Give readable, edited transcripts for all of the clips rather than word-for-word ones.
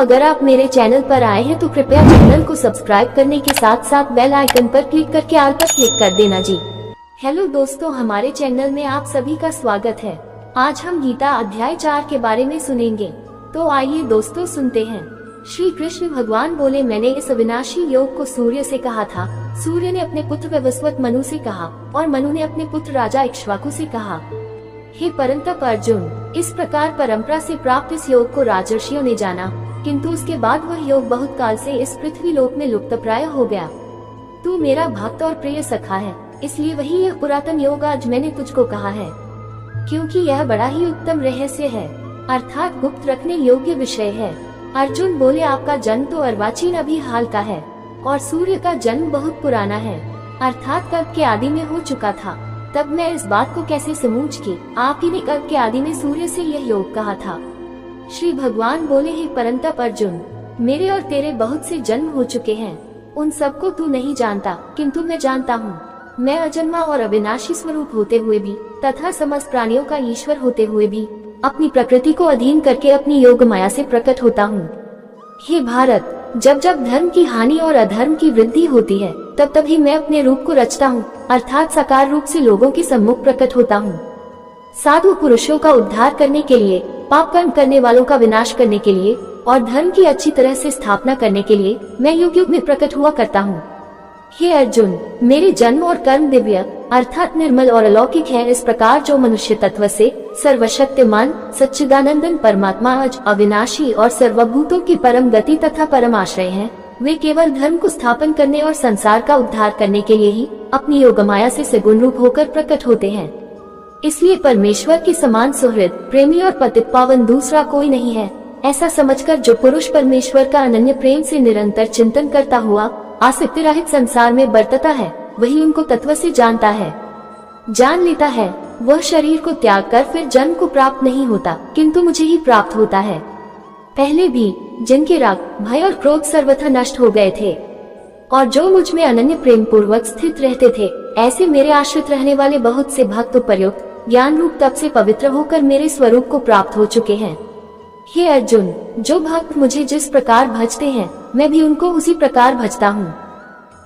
अगर आप मेरे चैनल पर आए हैं तो कृपया चैनल को सब्सक्राइब करने के साथ साथ बेल आइकन पर क्लिक करके ऑल पर क्लिक कर देना जी। हेलो दोस्तों, हमारे चैनल में आप सभी का स्वागत है। आज हम गीता अध्याय 4 के बारे में सुनेंगे, तो आइए दोस्तों सुनते हैं। श्री कृष्ण भगवान बोले, मैंने इस अविनाशी योग को सूर्य से कहा था। सूर्य ने अपने पुत्र वैवस्वत मनु से कहा और मनु ने अपने पुत्र राजा इक्ष्वाकु से कहा। हे परंतप अर्जुन, इस प्रकार परंपरा से प्राप्त इस योग को राजर्षियों ने जाना, किंतु उसके बाद वह योग बहुत काल से इस पृथ्वी लोक में लुप्तप्राय हो गया। तू मेरा भक्त और प्रिय सखा है, इसलिए वही यह पुरातन योग आज मैंने तुझको कहा है, क्योंकि यह बड़ा ही उत्तम रहस्य है, अर्थात गुप्त रखने योग्य विषय है। अर्जुन बोले, आपका जन्म तो अर्वाचीन अभी हाल का है और सूर्य का जन्म बहुत पुराना है, अर्थात कल्प के आदि में हो चुका था। तब मैं इस बात को कैसे समझ की आप ही ने कल्प के आदि में सूर्य से यह योग कहा था। श्री भगवान बोले, हे परंतप अर्जुन, मेरे और तेरे बहुत से जन्म हो चुके हैं, उन सबको तू नहीं जानता, किंतु मैं जानता हूँ। मैं अजन्मा और अविनाशी स्वरूप होते हुए भी तथा समस्त प्राणियों का ईश्वर होते हुए भी अपनी प्रकृति को अधीन करके अपनी योग माया से प्रकट होता हूँ। हे भारत, जब जब धर्म की हानि और अधर्म की वृद्धि होती है, तब तभी मैं अपने रूप को रचता हूँ, अर्थात साकार रूप से लोगों के सम्मुख प्रकट होता हूँ। साधु पुरुषों का उद्धार करने के लिए, पाप कर्म करने वालों का विनाश करने के लिए और धर्म की अच्छी तरह से स्थापना करने के लिए मैं युग युग में प्रकट हुआ करता हूँ। हे अर्जुन, मेरे जन्म और कर्म दिव्य अर्थात निर्मल और अलौकिक है। इस प्रकार जो मनुष्य तत्व से सर्वशक्तिमान सच्चिदानंदन परमात्मा अज अविनाशी और सर्वभूतों की परम गति तथा परम आश्रय हैं, वे केवल धर्म को स्थापन करने और संसार का उद्धार करने के लिए ही अपनी योगमाया से सगुण रूप होकर प्रकट होते हैं। इसलिए परमेश्वर के समान सुहृद, प्रेमी और पतित पावन दूसरा कोई नहीं है। ऐसा समझकर जो पुरुष परमेश्वर का अनन्य प्रेम से निरंतर चिंतन करता हुआ आसक्ति रहित संसार में बरतता है, वही उनको तत्व से जानता है, जान लेता है। वह शरीर को त्याग कर फिर जन्म को प्राप्त नहीं होता, किंतु मुझे ही प्राप्त होता है। पहले भी जिनके राग, भय और क्रोध सर्वथा नष्ट हो गए थे और जो मुझ में अनन्य प्रेम पूर्वक स्थित रहते थे, ऐसे मेरे आश्रित रहने वाले बहुत से भक्त उपयुक्त ज्ञान रूप तप से पवित्र होकर मेरे स्वरूप को प्राप्त हो चुके हैं। हे अर्जुन, जो भक्त मुझे जिस प्रकार भजते हैं, मैं भी उनको उसी प्रकार भजता हूँ,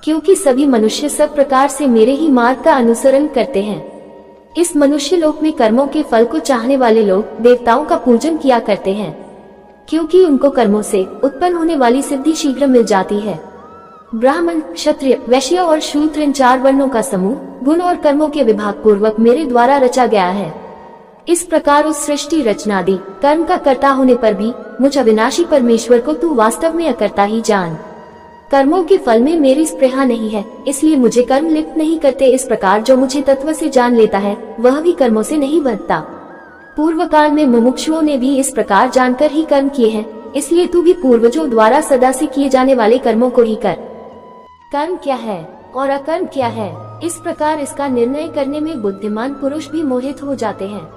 क्योंकि सभी मनुष्य सब प्रकार से मेरे ही मार्ग का अनुसरण करते हैं। इस मनुष्य लोक में कर्मों के फल को चाहने वाले लोग देवताओं का पूजन किया करते हैं, क्योंकि उनको कर्मों से उत्पन्न होने वाली सिद्धि शीघ्र मिल जाती है। ब्राह्मण, क्षत्रिय, वैश्य और शूद्र इन 4 वर्णों का समूह गुण और कर्मों के विभाग पूर्वक मेरे द्वारा रचा गया है। इस प्रकार उस सृष्टि रचनादि कर्म का कर्ता होने पर भी मुझ अविनाशी परमेश्वर को तू वास्तव में अकर्ता ही जान। कर्मों के फल में मेरी स्पृहा नहीं है, इसलिए मुझे कर्म लिप्त नहीं करते। इस प्रकार जो मुझे तत्व से जान लेता है, वह भी कर्मों से नहीं बंधता। पूर्व काल में मुमुक्षुओं ने भी इस प्रकार जानकर ही कर्म किए हैं, इसलिए तू भी पूर्वजों द्वारा सदा से किए जाने वाले कर्मों को ही कर। कर्म क्या है और अकर्म क्या है, इस प्रकार इसका निर्णय करने में बुद्धिमान पुरुष भी मोहित हो जाते हैं।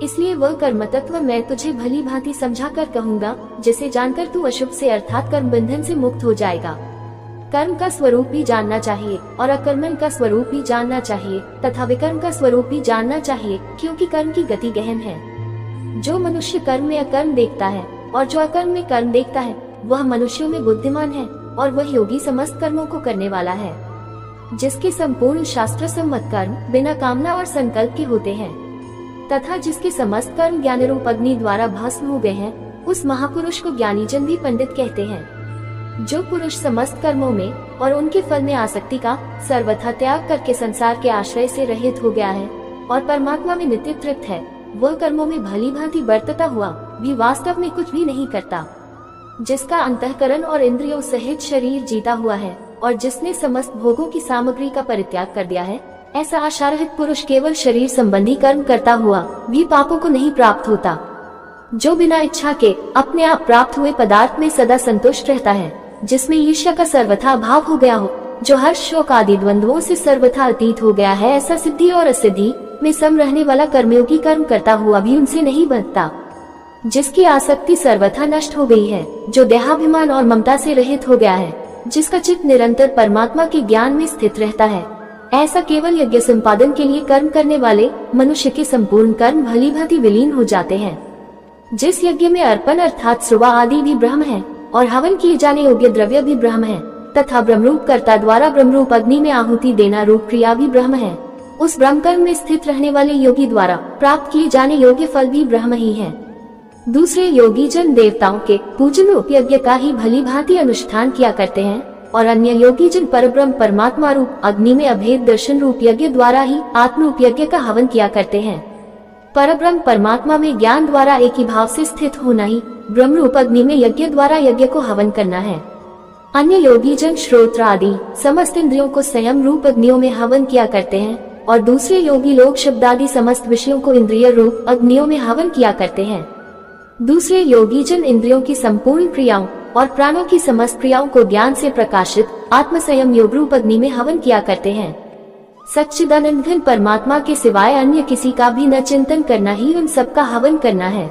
इसलिए वह कर्म तत्व मैं तुझे भली भांति समझा कर कहूँगा, जिसे जानकर तू अशुभ से अर्थात कर्म बंधन से मुक्त हो जाएगा। कर्म का स्वरूप भी जानना चाहिए और अकर्मण का स्वरूप भी जानना चाहिए तथा विकर्म का स्वरूप भी जानना चाहिए, क्योंकि कर्म की गति गहन है। जो मनुष्य कर्म में अकर्म देखता है और जो अकर्म में कर्म देखता है, वह मनुष्यों में बुद्धिमान है और वह योगी समस्त कर्मों को करने वाला है, जिसके संपूर्ण शास्त्र सम्मत कर्म बिना कामना और संकल्प के होते हैं तथा जिसके समस्त कर्म ज्ञान रूप अग्नि द्वारा भस्म हो गए हैं, उस महापुरुष को ज्ञानी जन भी पंडित कहते हैं। जो पुरुष समस्त कर्मों में और उनके फल में आसक्ति का सर्वथा त्याग करके संसार के आश्रय से रहित हो गया है और परमात्मा में नित्य तृप्त है, वह कर्मों में भली भांति बरतता हुआ भी वास्तव में कुछ भी नहीं करता। जिसका अंतःकरण और इंद्रियों सहित शरीर जीता हुआ है और जिसने समस्त भोगों की सामग्री का परित्याग कर दिया है, ऐसा आशारहित पुरुष केवल शरीर संबंधी कर्म करता हुआ भी पापों को नहीं प्राप्त होता। जो बिना इच्छा के अपने आप प्राप्त हुए पदार्थ में सदा संतुष्ट रहता है, जिसमें ईर्ष्या का सर्वथा अभाव हो गया हो, जो हर्ष शोक आदि द्वंद्वों से सर्वथा अतीत हो गया है, ऐसा सिद्धि और असिद्धि में सम रहने वाला कर्मयोगी कर्म करता हुआ भी उनसे नहीं बंधता। जिसकी आसक्ति सर्वथा नष्ट हो गई है, जो देहाभिमान और ममता से रहित हो गया है, जिसका चित्त निरंतर परमात्मा के ज्ञान में स्थित रहता है, ऐसा केवल यज्ञ संपादन के लिए कर्म करने वाले मनुष्य के संपूर्ण कर्म भली भांति विलीन हो जाते हैं। जिस यज्ञ में अर्पण अर्थात सुवा आदि भी ब्रह्म है और हवन किए जाने योग्य द्रव्य भी ब्रह्म है तथा ब्रह्मरूप कर्ता द्वारा ब्रह्मरूप अग्नि में आहुति देना रूप क्रिया भी ब्रह्म है, उस ब्रह्म कर्म में स्थित रहने वाले योगी द्वारा प्राप्त किए जाने योग्य फल भी ब्रह्म ही है। दूसरे योगी जन देवताओं के पूजन रूप यज्ञ का ही भली भांति अनुष्ठान किया करते हैं और अन्य योगी जन परब्रह्म परमात्मा रूप अग्नि में अभेद दर्शन रूप यज्ञ द्वारा ही आत्म रूप यज्ञ का हवन किया करते हैं। परब्रह्म परमात्मा में ज्ञान द्वारा एक ही भाव से स्थित होना ही ब्रह्म रूप अग्नि में यज्ञ द्वारा यज्ञ को हवन करना है। अन्य योगी जन श्रोत्र आदि समस्त इंद्रियों को संयम रूप अग्नियों में हवन किया करते हैं और दूसरे योगी लोग शब्द आदि समस्त विषयों को इंद्रिय रूप अग्नियों में हवन किया करते हैं। दूसरे योगी जन इंद्रियों की संपूर्ण क्रियाओं और प्राणों की समस्त क्रियाओं को ज्ञान से प्रकाशित आत्म संयम योग रूप अग्नि में हवन किया करते हैं। सच्चिदानंद घन परमात्मा के सिवाय अन्य किसी का भी न चिंतन करना ही उन सबका हवन करना है।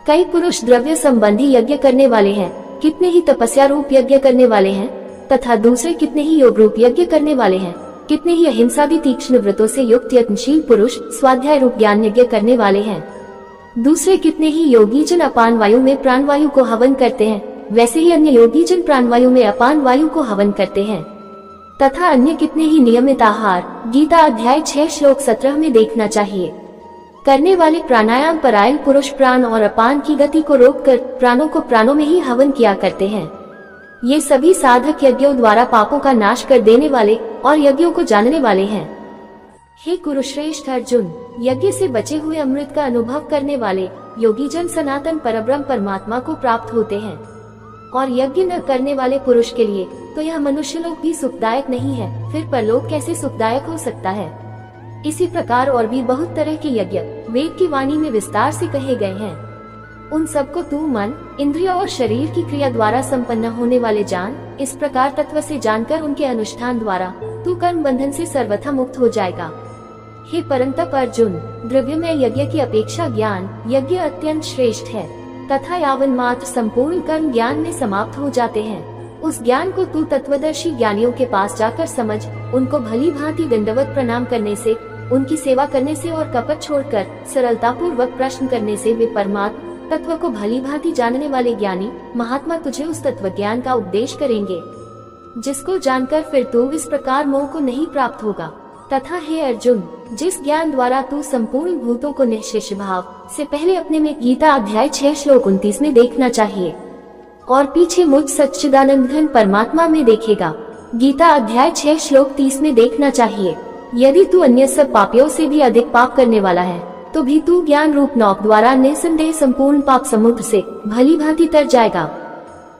कई पुरुष द्रव्य संबंधी यज्ञ करने वाले हैं, कितने ही तपस्या रूप यज्ञ करने वाले हैं तथा दूसरे कितने ही योग रूप यज्ञ करने वाले हैं, कितने ही अहिंसादि तीक्ष्ण व्रतों से युक्त यत्नशील पुरुष स्वाध्याय रूप ज्ञान यज्ञ करने वाले हैं। दूसरे कितने ही योगी जन अपान वायु में प्राण वायु को हवन करते हैं, वैसे ही अन्य योगी जन प्राण वायु में अपान वायु को हवन करते हैं। तथा अन्य कितने ही नियमित आहार गीता अध्याय 6 श्लोक 17 में देखना चाहिए करने वाले प्राणायाम परायण पुरुष प्राण और अपान की गति को रोककर प्राणों को प्राणों में ही हवन किया करते हैं। ये सभी साधक यज्ञों द्वारा पापों का नाश कर देने वाले और यज्ञों को जानने वाले हैं। हे कुरुश्रेष्ठ अर्जुन, यज्ञ से बचे हुए अमृत का अनुभव करने वाले योगी जन सनातन परब्रह्म परमात्मा को प्राप्त होते हैं और यज्ञ न करने वाले पुरुष के लिए तो यह मनुष्य लोक भी सुखदायक नहीं है, फिर परलोक कैसे सुखदायक हो सकता है। इसी प्रकार और भी बहुत तरह के यज्ञ वेद की वाणी में विस्तार से कहे गए हैं। उन सबको तू मन इंद्रियों और शरीर की क्रिया द्वारा संपन्न होने वाले जान। इस प्रकार तत्व से जानकर उनके अनुष्ठान द्वारा तू कर्म बंधन से सर्वथा मुक्त हो जाएगा। हे परंतप अर्जुन, द्रव्यमय यज्ञ की अपेक्षा ज्ञान यज्ञ अत्यंत श्रेष्ठ है तथा यावन मात्र संपूर्ण कर्म ज्ञान में समाप्त हो जाते हैं। उस ज्ञान को तू तत्वदर्शी ज्ञानियों के पास जाकर समझ, उनको भली भांति दंडवत प्रणाम करने से, उनकी सेवा करने से और कपट छोड़कर सरलता पूर्वक प्रश्न करने से वे परमात्म तत्व को भली भांति जानने वाले ज्ञानी महात्मा तुझे उस तत्व ज्ञान का उपदेश करेंगे, जिसको जानकर फिर तू इस प्रकार मोह को नहीं प्राप्त होगा। तथा हे अर्जुन, जिस ज्ञान द्वारा तू संपूर्ण भूतों को निःशेष भाव से पहले अपने में गीता अध्याय 6 श्लोक 29 में देखना चाहिए और पीछे मुझ सच्चिदानंद घन परमात्मा में देखेगा। गीता अध्याय 6 श्लोक 30 में देखना चाहिए। यदि तू अन्य सब पापियों से भी अधिक पाप करने वाला है तो भी तू ज्ञान रूप नौक द्वारा निसंदेह संपूर्ण पाप समुद्र से भली भांति तर जाएगा।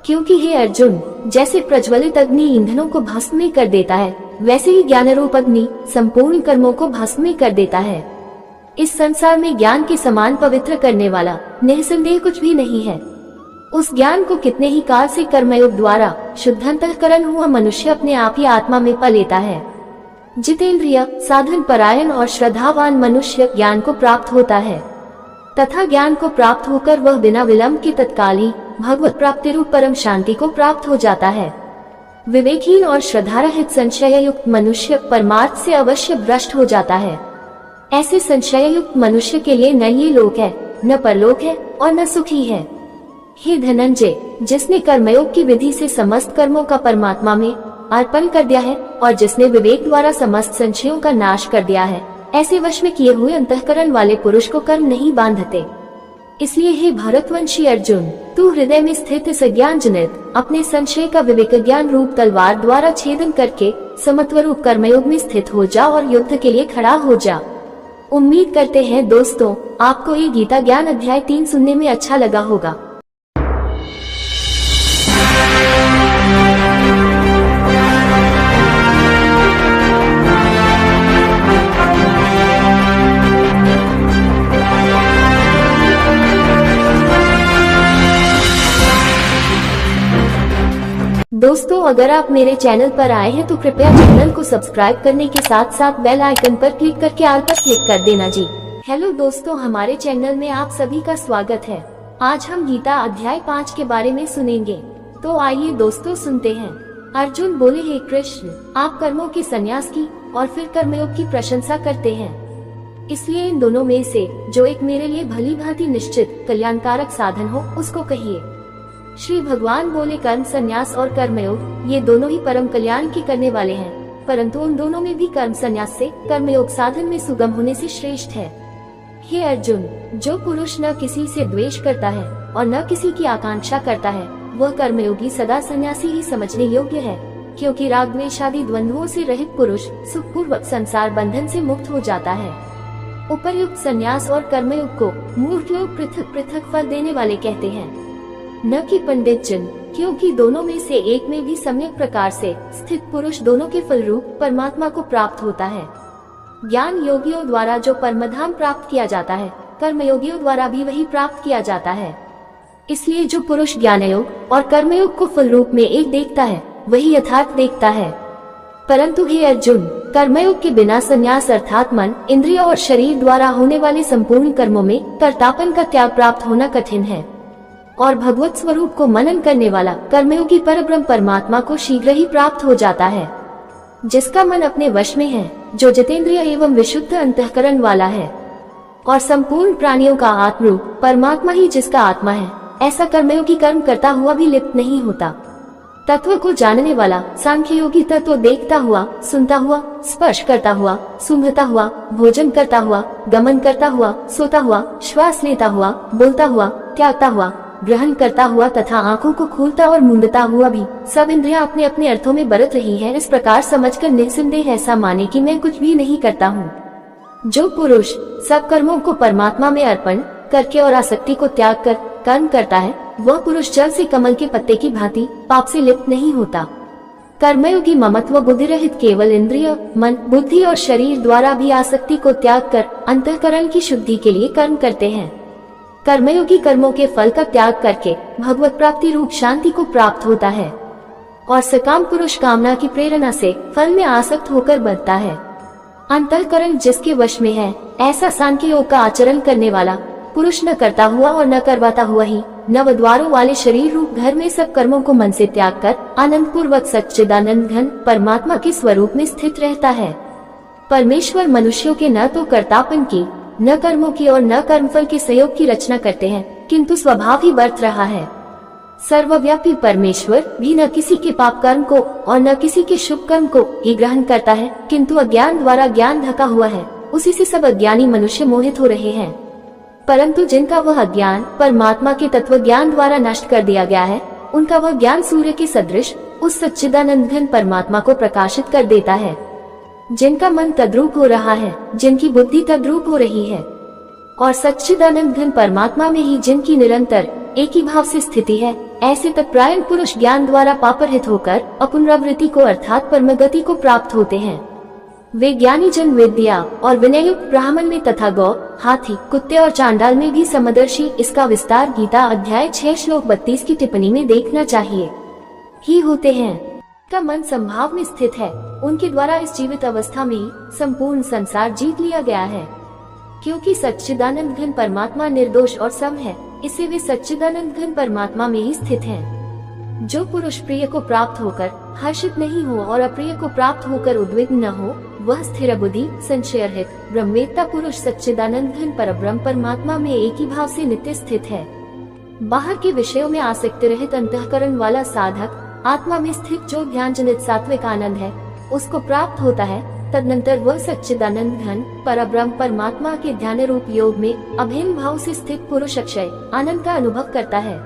क्योंकि हे अर्जुन, जैसे प्रज्वलित अग्नि ईंधनों को भस्म में कर देता है, वैसे ही ज्ञान रूप अग्नि संपूर्ण कर्मों को भस्म में कर देता है। इस संसार में ज्ञान के समान पवित्र करने वाला निसंदेह कुछ भी नहीं है। उस ज्ञान को कितने ही काल से कर्मयोग द्वारा शुद्ध अंतःकरण हुआ मनुष्य अपने आप ही आत्मा में पा लेता है। जितेंद्रिय साधन परायण और श्रद्धावान मनुष्य ज्ञान को प्राप्त होता है तथा ज्ञान को प्राप्त होकर वह बिना विलंब के तत्काली भगवत प्राप्ति रूप परम शांति को प्राप्त हो जाता है। विवेकहीन और श्रद्धा रहित संशय युक्त मनुष्य परमार्थ से अवश्य भ्रष्ट हो जाता है। ऐसे संशय युक्त मनुष्य के लिए न ये लोक है, न परलोक है और न सुखी है। हे धनंजय, जिसने कर्मयोग की विधि से समस्त कर्मों का परमात्मा में अर्पण कर दिया है और जिसने विवेक द्वारा समस्त संशयों का नाश कर दिया है, ऐसे वश में किए हुए अंतःकरण वाले पुरुष को कर्म नहीं बांधते। इसलिए हे भरतवंशी अर्जुन, तू हृदय में स्थित इस अज्ञान जनित अपने संशय का विवेक ज्ञान रूप तलवार द्वारा छेदन करके समत्व रूप कर्मयोग में स्थित हो जा और युद्ध के लिए खड़ा हो जा। उम्मीद करते हैं दोस्तों, आपको ये गीता ज्ञान अध्याय 3 सुनने में अच्छा लगा होगा। दोस्तों, अगर आप मेरे चैनल पर आए हैं तो कृपया चैनल को सब्सक्राइब करने के साथ साथ बेल आइकन पर क्लिक करके ऑल पर क्लिक कर देना जी। हेलो दोस्तों, हमारे चैनल में आप सभी का स्वागत है। आज हम गीता अध्याय 5 के बारे में सुनेंगे, तो आइए दोस्तों सुनते हैं। अर्जुन बोले, हे कृष्ण, आप कर्मों के संन्यास की और फिर कर्मयोग की प्रशंसा करते हैं। इसलिए इन दोनों में से जो एक मेरे लिए भली भांति निश्चित कल्याणकारक साधन हो उसको कहिए। श्री भगवान बोले, कर्म संन्यास और कर्मयोग ये दोनों ही परम कल्याण के करने वाले हैं, परंतु उन दोनों में भी कर्म संन्यास से कर्मयोग साधन में सुगम होने से श्रेष्ठ है। हे अर्जुन, जो पुरुष न किसी से द्वेष करता है और न किसी की आकांक्षा करता है, वह कर्मयोगी सदा सन्यासी ही समझने योग्य है, क्योंकि राग द्वेष आदि द्वंद्वों से रहित पुरुष सुखपूर्वक संसार बंधन से मुक्त हो जाता है। उपर्युक्त संन्यास और कर्मयोग को मूर्ख लोग पृथक पृथक फल देने वाले कहते हैं, न कि पंडित जन, क्योंकि दोनों में से एक में भी सम्यक प्रकार से स्थित पुरुष दोनों के फल रूप परमात्मा को प्राप्त होता है। ज्ञान योगियों द्वारा जो परमधाम प्राप्त किया जाता है, कर्मयोगियों द्वारा भी वही प्राप्त किया जाता है। इसलिए जो पुरुष ज्ञानयोग और कर्मयोग को फल रूप में एक देखता है, वही यथार्थ देखता है। परंतु हे अर्जुन, कर्मयोग के बिना संन्यास अर्थात मन, इंद्रिय और शरीर द्वारा होने वाले संपूर्ण कर्मों में कर्तापन का त्याग प्राप्त होना कठिन है, और भगवत स्वरूप को मनन करने वाला कर्मयोगी परब्रह्म परमात्मा को शीघ्र ही प्राप्त हो जाता है। जिसका मन अपने वश में है, जो जितेंद्रिय एवं विशुद्ध अंतःकरण वाला है, और संपूर्ण प्राणियों का आत्मरूप परमात्मा ही जिसका आत्मा है, ऐसा कर्मयोगी कर्म करता हुआ भी लिप्त नहीं होता। तत्व को जानने वाला सांख्य योगी तत्व देखता हुआ, सुनता हुआ, स्पर्श करता हुआ, सूंघता हुआ, भोजन करता हुआ, गमन करता हुआ, सोता हुआ, श्वास लेता हुआ, बोलता हुआ, त्यागता हुआ, ग्रहण करता हुआ तथा आंखों को खोलता और मूंदता हुआ भी सब इंद्रियां अपने अपने अर्थों में बरत रही हैं, इस प्रकार समझकर निस्संदेह ऐसा माने कि मैं कुछ भी नहीं करता हूँ। जो पुरुष सब कर्मों को परमात्मा में अर्पण करके और आसक्ति को त्याग कर कर्म करता है, वह पुरुष जल से कमल के पत्ते की भांति पाप से लिप्त नहीं होता। कर्मयोगी ममत्व बुद्धि रहित केवल इंद्रिय, मन, बुद्धि और शरीर द्वारा भी आसक्ति को त्याग कर अंतःकरण की शुद्धि के लिए कर्म करते हैं। कर्मयोगी कर्मों के फल का त्याग करके भगवत प्राप्ति रूप शांति को प्राप्त होता है, और सकाम पुरुष कामना की प्रेरणा से फल में आसक्त होकर बढ़ता है। अंतःकरण जिसके वश में है, ऐसा सांख्य योग का आचरण करने वाला पुरुष न करता हुआ और न करवाता हुआ ही नवद्वारों वाले शरीर रूप घर में सब कर्मों को मन से त्याग कर आनंद पूर्वक सच्चिदानंद घन परमात्मा के स्वरूप में स्थित रहता है। परमेश्वर मनुष्यों के न तो कर्तापन की, न कर्मों की और न कर्मफल के सहयोग की रचना करते हैं, किंतु स्वभाव ही बरत रहा है। सर्वव्यापी परमेश्वर भी न किसी के पाप कर्म को और न किसी के शुभ कर्म को ही ग्रहण करता है, किंतु अज्ञान द्वारा ज्ञान ढका हुआ है, उसी से सब अज्ञानी मनुष्य मोहित हो रहे हैं। परंतु जिनका वह अज्ञान परमात्मा के तत्व ज्ञान द्वारा नष्ट कर दिया गया है, उनका वह ज्ञान सूर्य के सदृश उस सच्चिदानंद घन परमात्मा को प्रकाशित कर देता है। जिनका मन तद्रूप हो रहा है, जिनकी बुद्धि तद्रूप हो रही है, और सच्चिदानंद घन परमात्मा में ही जिनकी निरंतर एक ही भाव से स्थिति है, ऐसे तत्परायण पुरुष ज्ञान द्वारा पापरहित होकर अपुनरावृत्ति को अर्थात परमगति को प्राप्त होते हैं। वे ज्ञानी जन विद्या और विनयुक्त ब्राह्मण में तथा गौ, हाथी, कुत्ते और चांडाल में भी समदर्शी इसका विस्तार गीता अध्याय 6 श्लोक 32 की टिप्पणी में देखना चाहिए ही होते हैं। का मन संभाव में स्थित है, उनके द्वारा इस जीवित अवस्था में ही संपूर्ण संसार जीत लिया गया है। क्योंकि सच्चिदानंद घन परमात्मा निर्दोष और सम है, इससे वे सच्चिदानंद घन परमात्मा में ही स्थित हैं। जो पुरुष प्रिय को प्राप्त होकर हर्षित नहीं हो और अप्रिय को प्राप्त होकर उद्विग्न न हो, वह स्थिर बुद्धि, संशय रहित ब्रह्मवेत्ता पुरुष सच्चिदानंद घन परब्रह्म परमात्मा में एक ही भाव से नित्य स्थित है। बाहर के विषयों में आसक्ति रहित अंतःकरण वाला साधक आत्मा में स्थित जो ध्यान जनित सात्विक आनंद है, उसको प्राप्त होता है। तदनंतर वह सच्चिदानंद घन परब्रह्म परमात्मा के ध्यान रूप योग में अभिन्न भाव से स्थित पुरुष अक्षय आनंद का अनुभव करता है।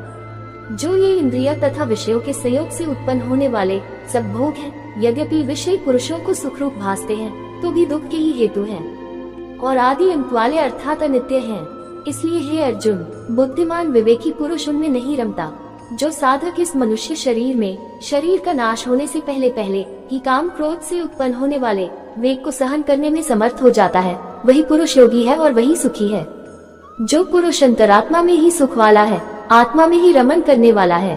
जो ये इंद्रिय तथा विषयों के संयोग से उत्पन्न होने वाले सब भोग हैं, यद्यपि विषय पुरुषों को सुखरूप भासते हैं, तो भी दुख के ही हेतु हैं और आदि अंत वाले अर्थात अनित्य हैं। इसलिए हे अर्जुन, बुद्धिमान विवेकी पुरुष उनमें नहीं रमता। जो साधक इस मनुष्य शरीर में शरीर का नाश होने से पहले पहले ही काम क्रोध से उत्पन्न होने वाले वेग को सहन करने में समर्थ हो जाता है, वही पुरुष योगी है और वही सुखी है। जो पुरुष अंतरात्मा में ही सुख वाला है, आत्मा में ही रमन करने वाला है,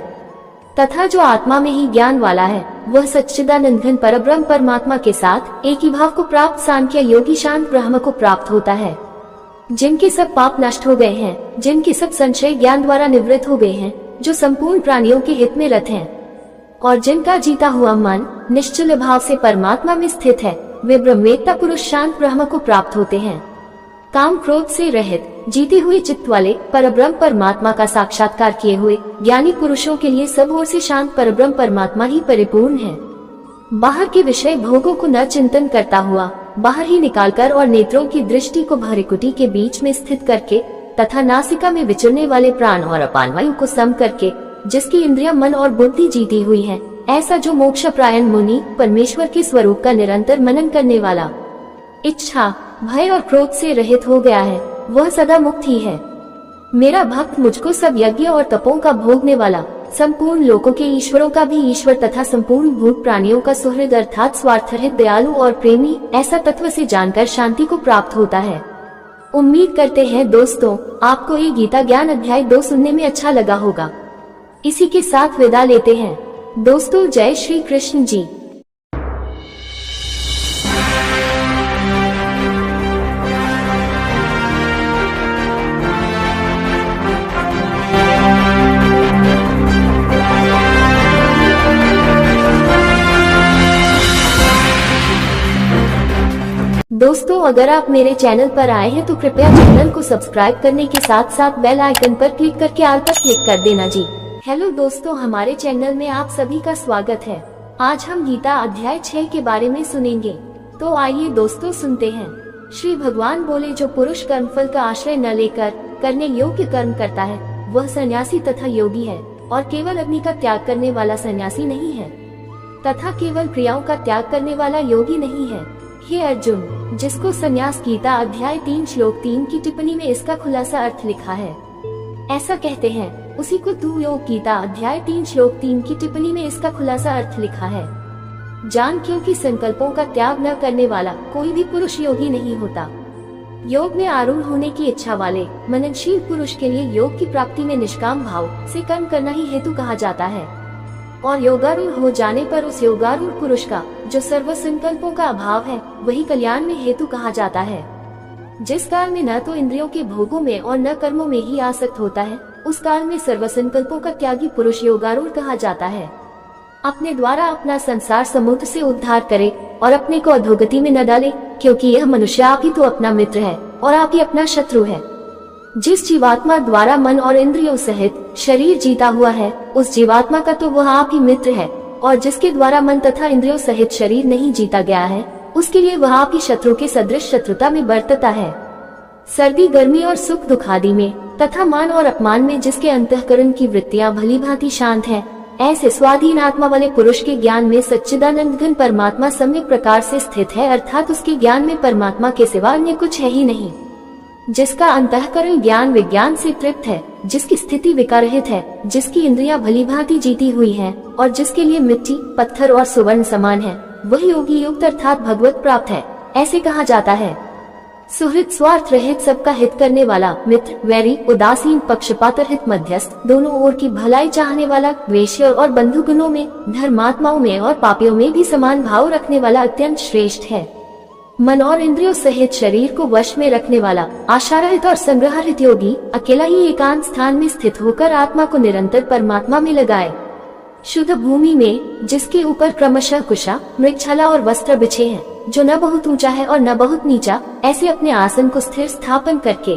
तथा जो आत्मा में ही ज्ञान वाला है, वह सच्चिदानंद घन परब्रह्म परमात्मा के साथ एक ही भाव को प्राप्त सांख्य योगी शांत ब्रह्म को प्राप्त होता है। जिनके सब पाप नष्ट हो गए हैं, जिनके सब संशय ज्ञान द्वारा निवृत्त हो गए हैं, जो संपूर्ण प्राणियों के हित में रत हैं, और जिनका जीता हुआ मन निश्चल भाव से परमात्मा में स्थित है, वे ब्रह्मवेत्ता पुरुष शांत ब्रह्म को प्राप्त होते हैं। काम क्रोध से रहित, जीते हुए चित्त वाले, परब्रह्म परमात्मा का साक्षात्कार किए हुए ज्ञानी पुरुषों के लिए सब ओर से शांत परब्रह्म परमात्मा ही परिपूर्ण है। बाहर के विषय भोगों को न चिंतन करता हुआ बाहर ही निकालकर और नेत्रों की दृष्टि को भ्रुकुटी के बीच में स्थित करके तथा नासिका में विचरने वाले प्राण और अपान वायु को सम करके, जिसकी इंद्रिया मन और बुद्धि जीती हुई है, ऐसा जो मोक्षप्रायण मुनि परमेश्वर के स्वरूप का निरंतर मनन करने वाला, इच्छा भय और क्रोध से रहित हो गया है, वह सदा मुक्त ही है। मेरा भक्त मुझको सब यज्ञ और तपों का भोगने वाला, संपूर्ण लोकों के ईश्वरों का भी ईश्वर तथा संपूर्ण भूत प्राणियों का सुहृद अर्थात स्वार्थरहित, दयालु और प्रेमी, ऐसा तत्व से जानकर शांति को प्राप्त होता है। उम्मीद करते हैं दोस्तों आपको ये गीता ज्ञान अध्याय 2 सुनने में अच्छा लगा होगा। इसी के साथ विदा लेते हैं दोस्तों। जय श्री कृष्ण जी। दोस्तों अगर आप मेरे चैनल पर आए हैं तो कृपया चैनल को सब्सक्राइब करने के साथ साथ बेल आइकन पर क्लिक करके ऑल पर क्लिक कर देना जी। हेलो दोस्तों, हमारे चैनल में आप सभी का स्वागत है। आज हम गीता अध्याय 6 के बारे में सुनेंगे, तो आइए दोस्तों सुनते हैं। श्री भगवान बोले, जो पुरुष कर्मफल का आश्रय न लेकर करने योग्य कर्म करता है वह सन्यासी तथा योगी है, और केवल अग्नि का त्याग करने वाला सन्यासी नहीं है तथा केवल क्रियाओं का त्याग करने वाला योगी नहीं है। हे अर्जुन, जिसको संन्यास गीता अध्याय 3 श्लोक 3 की टिप्पणी में इसका खुलासा अर्थ लिखा है, ऐसा कहते हैं, उसी को तू योग गीता अध्याय 3 श्लोक 3 की टिप्पणी में इसका खुलासा अर्थ लिखा है। जान, क्योंकि संकल्पों का त्याग न करने वाला कोई भी पुरुष योगी नहीं होता। योग में आरूढ़ होने की इच्छा वाले मननशील पुरुष के लिए योग की प्राप्ति में निष्काम भाव से कर्म करना ही हेतु कहा जाता है, और योगारूढ़ हो जाने पर उस योगारूढ़ पुरुष का जो सर्व संकल्पों का अभाव है वही कल्याण में हेतु कहा जाता है। जिस काल में न तो इंद्रियों के भोगों में और न कर्मों में ही आसक्त होता है, उस काल में सर्व संकल्पों का त्यागी पुरुष योगारूढ़ कहा जाता है। अपने द्वारा अपना संसार समुद्र से उद्धार करे और अपने को अधोगति में न डाले, क्योंकि यह मनुष्य आप ही तो अपना मित्र है और आप ही अपना शत्रु है। जिस जीवात्मा द्वारा मन और इंद्रियों सहित शरीर जीता हुआ है, उस जीवात्मा का तो वह आप ही मित्र है, और जिसके द्वारा मन तथा इंद्रियों सहित शरीर नहीं जीता गया है, उसके लिए वह आप ही शत्रु के सदृश शत्रुता में बरतता है। सर्दी गर्मी और सुख दुख आदि में तथा मान और अपमान में जिसके अंतःकरण की वृत्तियां भली भांति शांत है, ऐसे स्वाधीन आत्मा वाले पुरुष के ज्ञान में सच्चिदानंद घन परमात्मा सम्यक प्रकार से स्थित है, अर्थात उसके ज्ञान में परमात्मा के सिवा अन्य कुछ है ही नहीं। जिसका अंतःकरण ज्ञान विज्ञान से तृप्त है, जिसकी स्थिति विकाररहित है, जिसकी इंद्रियां भली भांति जीती हुई हैं, और जिसके लिए मिट्टी पत्थर और सुवर्ण समान है, वही योगी युक्त अर्थात भगवत प्राप्त है, ऐसे कहा जाता है। सुहृद स्वार्थ रहित सबका हित करने वाला, मित्र वैरी उदासीन पक्षपात रहित मध्यस्थ, दोनों ओर की भलाई चाहने वाला, द्वेष्य और बंधु गुणों में, धर्मात्माओं में और पापियों में भी समान भाव रखने वाला अत्यंत श्रेष्ठ है। मन और इंद्रियों सहित शरीर को वश में रखने वाला, आशारहित और संग्रहरहित योगी अकेला ही एकांत स्थान में स्थित होकर आत्मा को निरंतर परमात्मा में लगाए। शुद्ध भूमि में जिसके ऊपर क्रमशः कुशा मृगछाला और वस्त्र बिछे हैं, जो न बहुत ऊंचा है और न बहुत नीचा, ऐसे अपने आसन को स्थिर स्थापन करके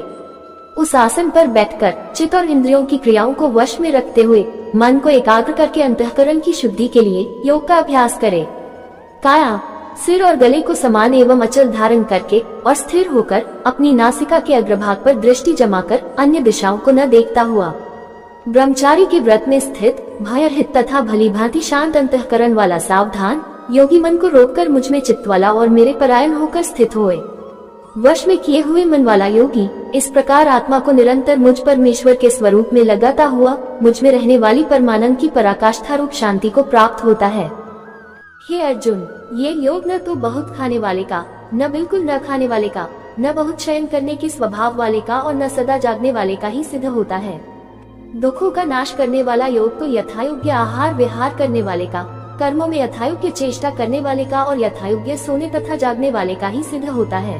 उस आसन पर बैठकर चित्त और इंद्रियों की क्रियाओं को वश में रखते हुए मन को एकाग्र करके अंतःकरण की शुद्धि के लिए योग का अभ्यास करे। काया सिर और गले को समान एवं अचल धारण करके और स्थिर होकर अपनी नासिका के अग्रभाग पर दृष्टि जमाकर अन्य दिशाओं को न देखता हुआ ब्रह्मचारी के व्रत में स्थित भयरहित तथा भली भांति शांत अंतःकरण वाला सावधान योगी मन को रोककर मुझ में चित्त वाला और मेरे परायण होकर स्थित होए। वश में किए हुए मन वाला योगी इस प्रकार आत्मा को निरंतर मुझ परमेश्वर के स्वरूप में लगाता हुआ मुझ में रहने वाली परमानंद की पराकाष्ठा रूप शांति को प्राप्त होता है। हे अर्जुन, ये योग न तो बहुत खाने वाले का, न बिल्कुल न खाने वाले का, न बहुत शयन करने के स्वभाव वाले का और न सदा जागने वाले का ही सिद्ध होता है। दुखों का नाश करने वाला योग तो यथायोग्य आहार विहार करने वाले का, कर्मों में यथायोग्य चेष्टा करने वाले का और यथायोग्य सोने तथा जागने वाले का ही सिद्ध होता है।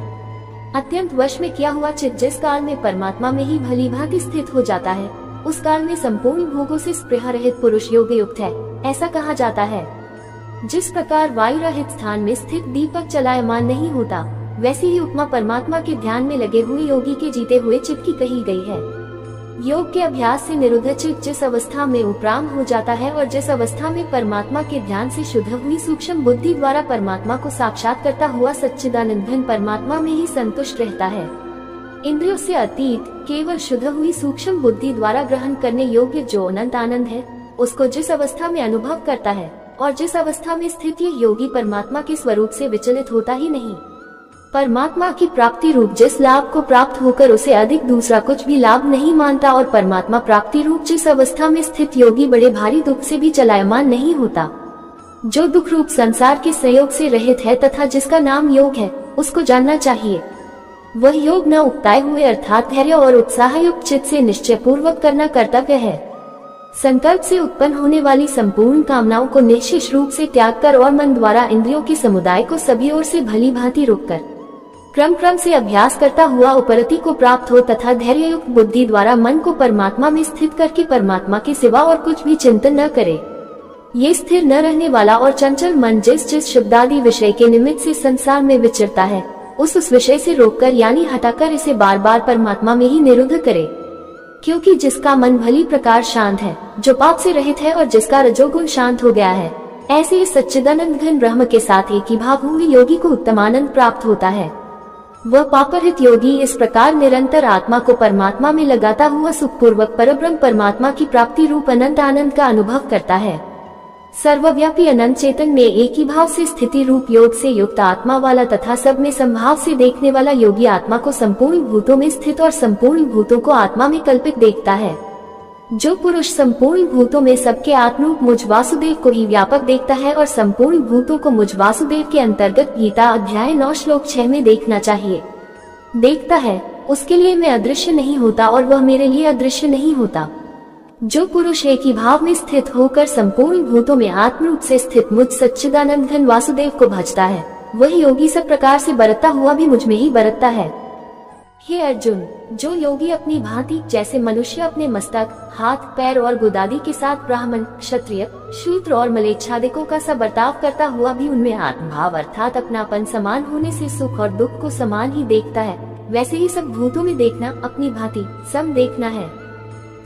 अत्यंत वश में किया हुआ चित्त जिस काल में परमात्मा में ही भली भांति स्थित हो जाता है, उस काल में संपूर्ण भोगों से स्पृहा रहित पुरुष योग युक्त है, ऐसा कहा जाता है। जिस प्रकार वायु रहित स्थान में स्थित दीपक चलायमान नहीं होता, वैसे ही उपमा परमात्मा के ध्यान में लगे हुए योगी के जीते हुए चित्त की कही गई है। योग के अभ्यास से निरुद्ध चित्त जिस अवस्था में उपराम हो जाता है और जिस अवस्था में परमात्मा के ध्यान से शुद्ध हुई सूक्ष्म बुद्धि द्वारा परमात्मा को साक्षात करता हुआ सच्चिदानंद घन परमात्मा में ही संतुष्ट रहता है, इंद्रियों से अतीत केवल शुद्ध हुई सूक्ष्म बुद्धि द्वारा ग्रहण करने योग्य जो अनंत आनंद है, उसको जिस अवस्था में अनुभव करता है और जिस अवस्था में स्थित ये योगी परमात्मा के स्वरूप से विचलित होता ही नहीं। परमात्मा की प्राप्ति रूप जिस लाभ को प्राप्त होकर उसे अधिक दूसरा कुछ भी लाभ नहीं मानता और परमात्मा प्राप्ति रूप जिस अवस्था में स्थित योगी बड़े भारी दुख से भी चलायमान नहीं होता, जो दुख रूप संसार के संयोग से रहित है तथा जिसका नाम योग है, उसको जानना चाहिए। वह योग न उकताए हुए अर्थात धैर्य और उत्साह युक्त चित्त से निश्चय पूर्वक करना कर्तव्य है। संकल्प से उत्पन्न होने वाली संपूर्ण कामनाओं को निश्चित रूप से त्याग कर और मन द्वारा इंद्रियों के समुदाय को सभी ओर से भली भांति रोककर क्रम क्रम से अभ्यास करता हुआ उपरति को प्राप्त हो तथा धैर्य युक्त बुद्धि द्वारा मन को परमात्मा में स्थित करके परमात्मा के सिवा और कुछ भी चिंतन न करे। ये स्थिर न रहने वाला और चंचल मन जिस शब्दादि विषय के निमित्त से संसार में विचरता है, उस विषय से रोककर यानी हटाकर इसे बार बार परमात्मा में ही निरुद्ध करे। क्योंकि जिसका मन भली प्रकार शांत है, जो पाप से रहित है और जिसका रजोगुण शांत हो गया है, ऐसे इस सच्चिदानंद घन ब्रह्म के साथ एक ही भाव हुए योगी को उत्तम आनंद प्राप्त होता है। वह पापरहित योगी इस प्रकार निरंतर आत्मा को परमात्मा में लगाता हुआ सुखपूर्वक परब्रह्म परमात्मा की प्राप्ति रूप अनंत आनंद का अनुभव करता है। सर्वव्यापी अनंत चेतन में एक ही भाव से स्थिति रूप योग से युक्त आत्मा वाला तथा सब में संभाव से देखने वाला योगी आत्मा को संपूर्ण भूतों में स्थित और संपूर्ण भूतों को आत्मा में कल्पित देखता है। जो पुरुष संपूर्ण भूतों में सबके आत्मरूप मुझ वासुदेव को ही व्यापक देखता है और संपूर्ण भूतों को मुझ वासुदेव के अंतर्गत गीता अध्याय 9 श्लोक 6 में देखना चाहिए, देखता है, उसके लिए मैं अदृश्य नहीं होता और वह मेरे लिए अदृश्य नहीं होता। जो पुरुष एक ही भाव में स्थित होकर संपूर्ण भूतों में आत्मरूप से स्थित मुझ सच्चिदानंद घन वासुदेव को भजता है, वही योगी सब प्रकार से बरतता हुआ भी मुझ में ही बरतता है। हे अर्जुन, जो योगी अपनी भांति जैसे मनुष्य अपने मस्तक, हाथ, पैर और गुदादि के साथ ब्राह्मण, क्षत्रिय, शूद्र और मलेच्छादिकों का सा बर्ताव करता हुआ भी उनमें आत्मभाव अर्थात अपनापन समान होने से सुख और दुख को समान ही देखता है, वैसे ही सब भूतों में देखना अपनी भांति सम देखना है।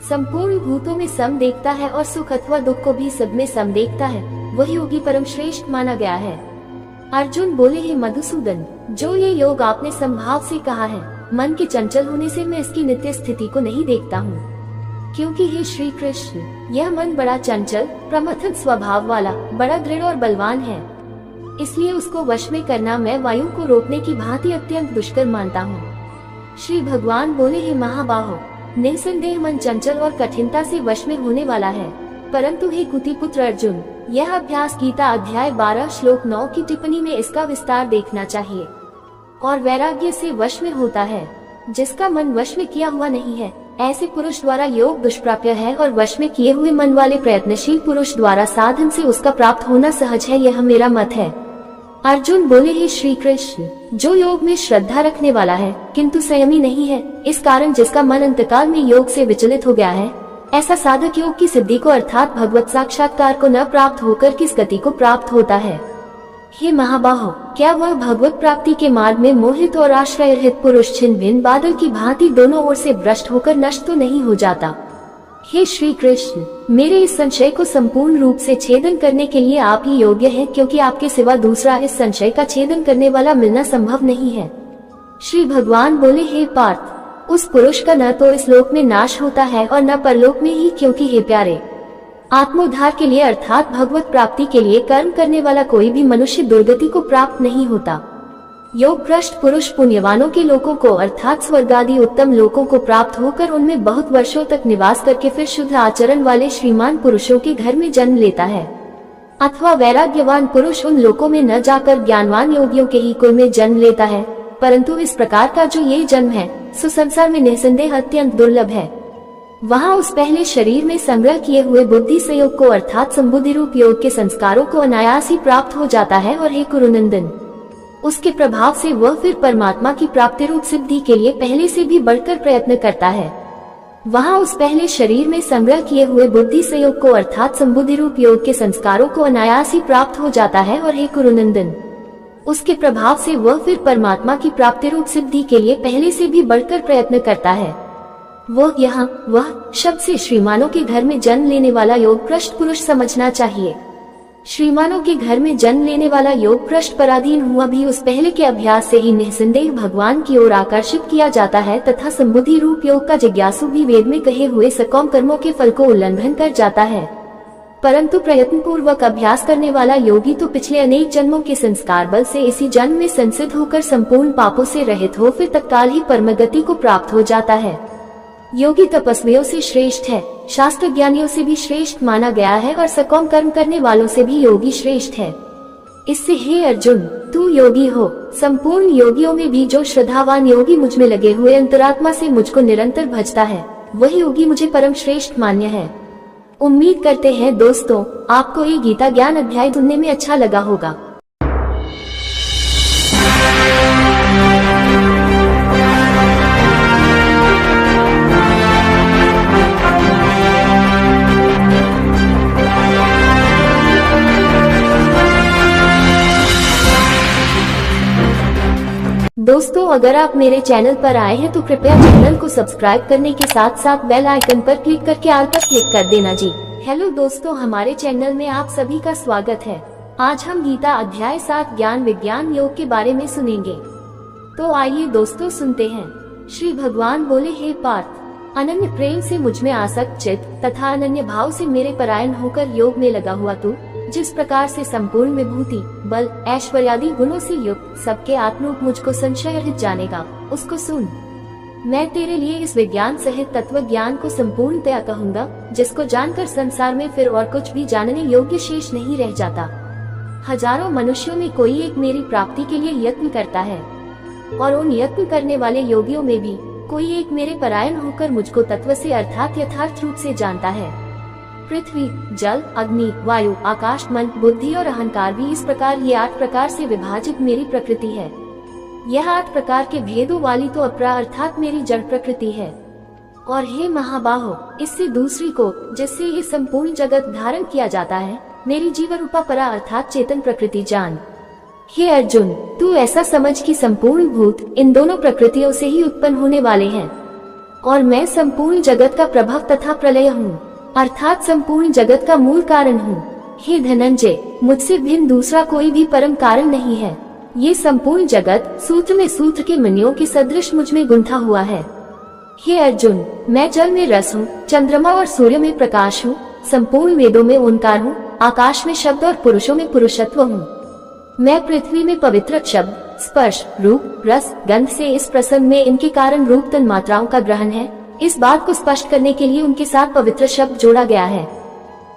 संपूर्ण भूतों में सम देखता है और सुख अथवा दुख को भी सब में सम देखता है, वही योगी परम श्रेष्ठ माना गया है। अर्जुन बोले, हे मधुसूदन, जो ये योग आपने संभाव से कहा है, मन के चंचल होने से मैं इसकी नित्य स्थिति को नहीं देखता हूँ। क्योंकि हे श्री कृष्ण, यह मन बड़ा चंचल प्रमथन स्वभाव वाला, बड़ा दृढ़ और बलवान है, इसलिए उसको वश में करना मैं वायु को रोकने की भांति अत्यंत दुष्कर मानता हूँ। श्री भगवान बोले, हे महाबाहो, निसंदेह मन चंचल और कठिनता से वश में होने वाला है, परंतु हे कुतिपुत्र अर्जुन, यह अभ्यास गीता अध्याय 12 श्लोक 9 की टिप्पणी में इसका विस्तार देखना चाहिए। और वैराग्य से वश में होता है, जिसका मन वश में किया हुआ नहीं है, ऐसे पुरुष द्वारा योग दुष्प्राप्य है और वश में किए हुए मन वाले प्रयत्नशील पुरुष द्वारा साधन से उसका प्राप्त होना सहज है, यह मेरा मत है। अर्जुन बोले, हे श्री कृष्ण, जो योग में श्रद्धा रखने वाला है किंतु संयमी नहीं है, इस कारण जिसका मन अंतकाल में योग से विचलित हो गया है, ऐसा साधक योग की सिद्धि को अर्थात भगवत साक्षात्कार को न प्राप्त होकर किस गति को प्राप्त होता है। हे महाबाहो, क्या वह भगवत प्राप्ति के मार्ग में मोहित और आश्रय रहित पुरुष छिन्न भिन्न बादल की भांति दोनों ओर से भ्रष्ट होकर नष्ट तो नहीं हो जाता। हे श्री कृष्ण, मेरे इस संशय को संपूर्ण रूप से छेदन करने के लिए आप ही योग्य हैं, क्योंकि आपके सिवा दूसरा इस संशय का छेदन करने वाला मिलना संभव नहीं है। श्री भगवान बोले, हे पार्थ, उस पुरुष का न तो इस लोक में नाश होता है और न परलोक में ही, क्योंकि हे प्यारे, आत्मोद्धार के लिए अर्थात भगवत प्राप्ति के लिए कर्म करने वाला कोई भी मनुष्य दुर्गति को प्राप्त नहीं होता। योग भ्रष्ट पुरुष पुण्यवानों के लोकों को अर्थात स्वर्ग आदि उत्तम लोकों को प्राप्त होकर उनमें बहुत वर्षों तक निवास करके फिर शुद्ध आचरण वाले श्रीमान पुरुषों के घर में जन्म लेता है। अथवा वैराग्यवान पुरुष उन लोकों में न जाकर ज्ञानवान योगियों के ही कुल में जन्म लेता है, परंतु इस प्रकार का जो ये जन्म है सो संसार में निसंदेह अत्यंत दुर्लभ है। वहाँ उस पहले शरीर में संग्रह किए हुए बुद्धि संयोग को अर्थात संबुद्धि रूप योग के संस्कारों को अनायास ही प्राप्त हो जाता है और हे कुरुनंदन, उसके प्रभाव से वह फिर परमात्मा की प्राप्ति रूप सिद्धि के लिए पहले से भी बढ़कर प्रयत्न करता है। वहाँ उस पहले शरीर में संग्रह किए हुए बुद्धि संयोग को अर्थात संबुद्धि रूप योग के संस्कारों को अनायास ही प्राप्त हो जाता है और हे कुरुनंदन, उसके प्रभाव से वह फिर परमात्मा की प्राप्ति रूप सिद्धि के लिए पहले से भी बढ़कर प्रयत्न करता है। वह शब्द से श्रीमानों के घर में जन्म लेने वाला योग भ्रष्ट पुरुष समझना चाहिए। श्रीमानों के घर में जन्म लेने वाला योग भ्रष्ट पराधीन हुआ भी उस पहले के अभ्यास से ही निःसंदेह भगवान की ओर आकर्षित किया जाता है तथा संबुद्धि रूप योग का जिज्ञासु भी वेद में कहे हुए सकौम कर्मों के फल को उल्लंघन कर जाता है। परंतु प्रयत्न पूर्वक अभ्यास करने वाला योगी तो पिछले अनेक जन्मों के संस्कार बल से इसी जन्म में संसिद्ध होकर संपूर्ण पापों से रहित हो फिर तत्काल ही परमगति को प्राप्त हो जाता है। योगी तपस्वियों से श्रेष्ठ है, शास्त्र ज्ञानियों से भी श्रेष्ठ माना गया है और सकौम कर्म करने वालों से भी योगी श्रेष्ठ है। इससे हे अर्जुन, तू योगी हो। संपूर्ण योगियों में भी जो श्रद्धावान योगी मुझ में लगे हुए अंतरात्मा से मुझको निरंतर भजता है, वही योगी मुझे परम श्रेष्ठ मान्य है। उम्मीद करते हैं दोस्तों, आपको ये गीता ज्ञान अध्याय सुनने में अच्छा लगा होगा। दोस्तों, अगर आप मेरे चैनल पर आए हैं तो कृपया चैनल को सब्सक्राइब करने के साथ साथ बेल आइकन पर क्लिक करके ऑल पर क्लिक कर देना जी। हेलो दोस्तों, हमारे चैनल में आप सभी का स्वागत है। आज हम गीता अध्याय 7 ज्ञान विज्ञान योग के बारे में सुनेंगे। तो आइए दोस्तों सुनते हैं। श्री भगवान बोले, हे पार्थ, अनन्य प्रेम से मुझ में आसक्त चित्त तथा अनन्य भाव से मेरे परायण होकर योग में लगा हुआ तू जिस प्रकार से संपूर्ण विभूति बल ऐश्वर्यादि गुणों से युक्त सबके आत्मरूप मुझको संशय रहित जानेगा, उसको सुन। मैं तेरे लिए इस विज्ञान सहित तत्व ज्ञान को संपूर्णतया कहूँगा, जिसको जानकर संसार में फिर और कुछ भी जानने योग्य शेष नहीं रह जाता। हजारों मनुष्यों में कोई एक मेरी प्राप्ति के लिए यत्न करता है और उन यत्न करने वाले योगियों में भी कोई एक मेरे परायण होकर मुझको तत्व से अर्थात यथार्थ रूप से जानता है। पृथ्वी, जल, अग्नि, वायु, आकाश, मन, बुद्धि और अहंकार भी इस प्रकार ये 8 प्रकार से विभाजित मेरी प्रकृति है। यह 8 प्रकार के भेदों वाली तो अपरा अर्थात मेरी जड़ प्रकृति है। और हे महाबाहो, इससे दूसरी को जिससे ये संपूर्ण जगत धारण किया जाता है, मेरी जीव रूपा परा अर्थात चेतन प्रकृति जान। हे अर्जुन, तू ऐसा समझ कि संपूर्ण भूत इन दोनों प्रकृतियों से ही उत्पन्न होने वाले हैं और मैं संपूर्ण जगत का प्रभव तथा प्रलय हूँ, अर्थात संपूर्ण जगत का मूल कारण हूँ। हे धनंजय, मुझसे भिन्न दूसरा कोई भी परम कारण नहीं है। ये संपूर्ण जगत सूत्र में सूत्र के मणियों के सदृश मुझ में गुंथा हुआ है। हे अर्जुन, मैं जल में रस हूँ, चंद्रमा और सूर्य में प्रकाश हूँ, संपूर्ण वेदों में ओंकार हूँ, आकाश में शब्द और पुरुषों में पुरुषत्व हूँ। मैं पृथ्वी में पवित्र शब्द, स्पर्श, रूप, रस, गंध से इस प्रसंग में इनके कारण रूप तन मात्राओं का ग्रहण है, इस बात को स्पष्ट करने के लिए उनके साथ पवित्र शब्द जोड़ा गया है।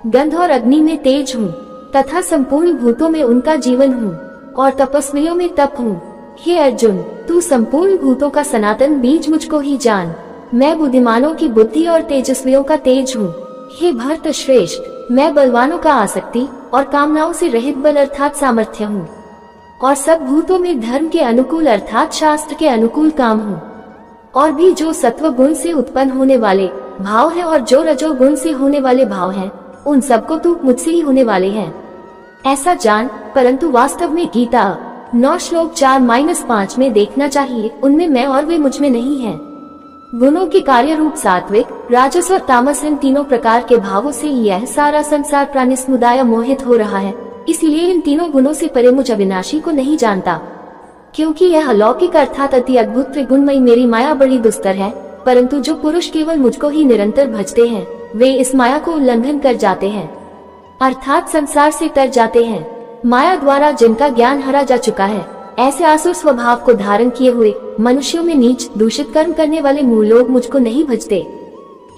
गंध और अग्नि में तेज हूँ तथा संपूर्ण भूतों में उनका जीवन हूँ और तपस्वियों में तप हूँ। हे अर्जुन, तू संपूर्ण भूतों का सनातन बीज मुझको ही जान। मैं बुद्धिमानों की बुद्धि और तेजस्वियों का तेज हूँ। हे भरत श्रेष्ठ, मैं बलवानों का आसक्ति और कामनाओं से रहित बल अर्थात सामर्थ्य हूँ और सब भूतों में धर्म के अनुकूल अर्थात शास्त्र के अनुकूल काम हूँ। और भी जो सत्व गुण से उत्पन्न होने वाले भाव हैं और जो रजो गुण से होने वाले भाव हैं, उन सबको तू मुझसे ही होने वाले हैं, ऐसा जान। परंतु वास्तव में गीता 9 श्लोक 4-5 में देखना चाहिए, उनमें मैं और वे मुझ में नहीं है। गुणों के कार्य रूप सात्विक, राजस और तामस इन तीनों प्रकार के भावों से यह सारा संसार प्राणी समुदाय मोहित हो रहा है। इसलिए इन तीनों गुणों से परे मुझ अविनाशी को नहीं जानता, क्योंकि यह अलौकिक अर्थात अति अद्भुत त्रिगुणमयी मेरी माया बड़ी दुस्तर है। परंतु जो पुरुष केवल मुझको ही निरंतर भजते हैं, वे इस माया को उल्लंघन कर जाते हैं अर्थात संसार से तर जाते हैं। माया द्वारा जिनका ज्ञान हरा जा चुका है, ऐसे आसुर स्वभाव को धारण किए हुए मनुष्यों में नीच दूषित कर्म करने वाले मूल लोग मुझको नहीं भजते।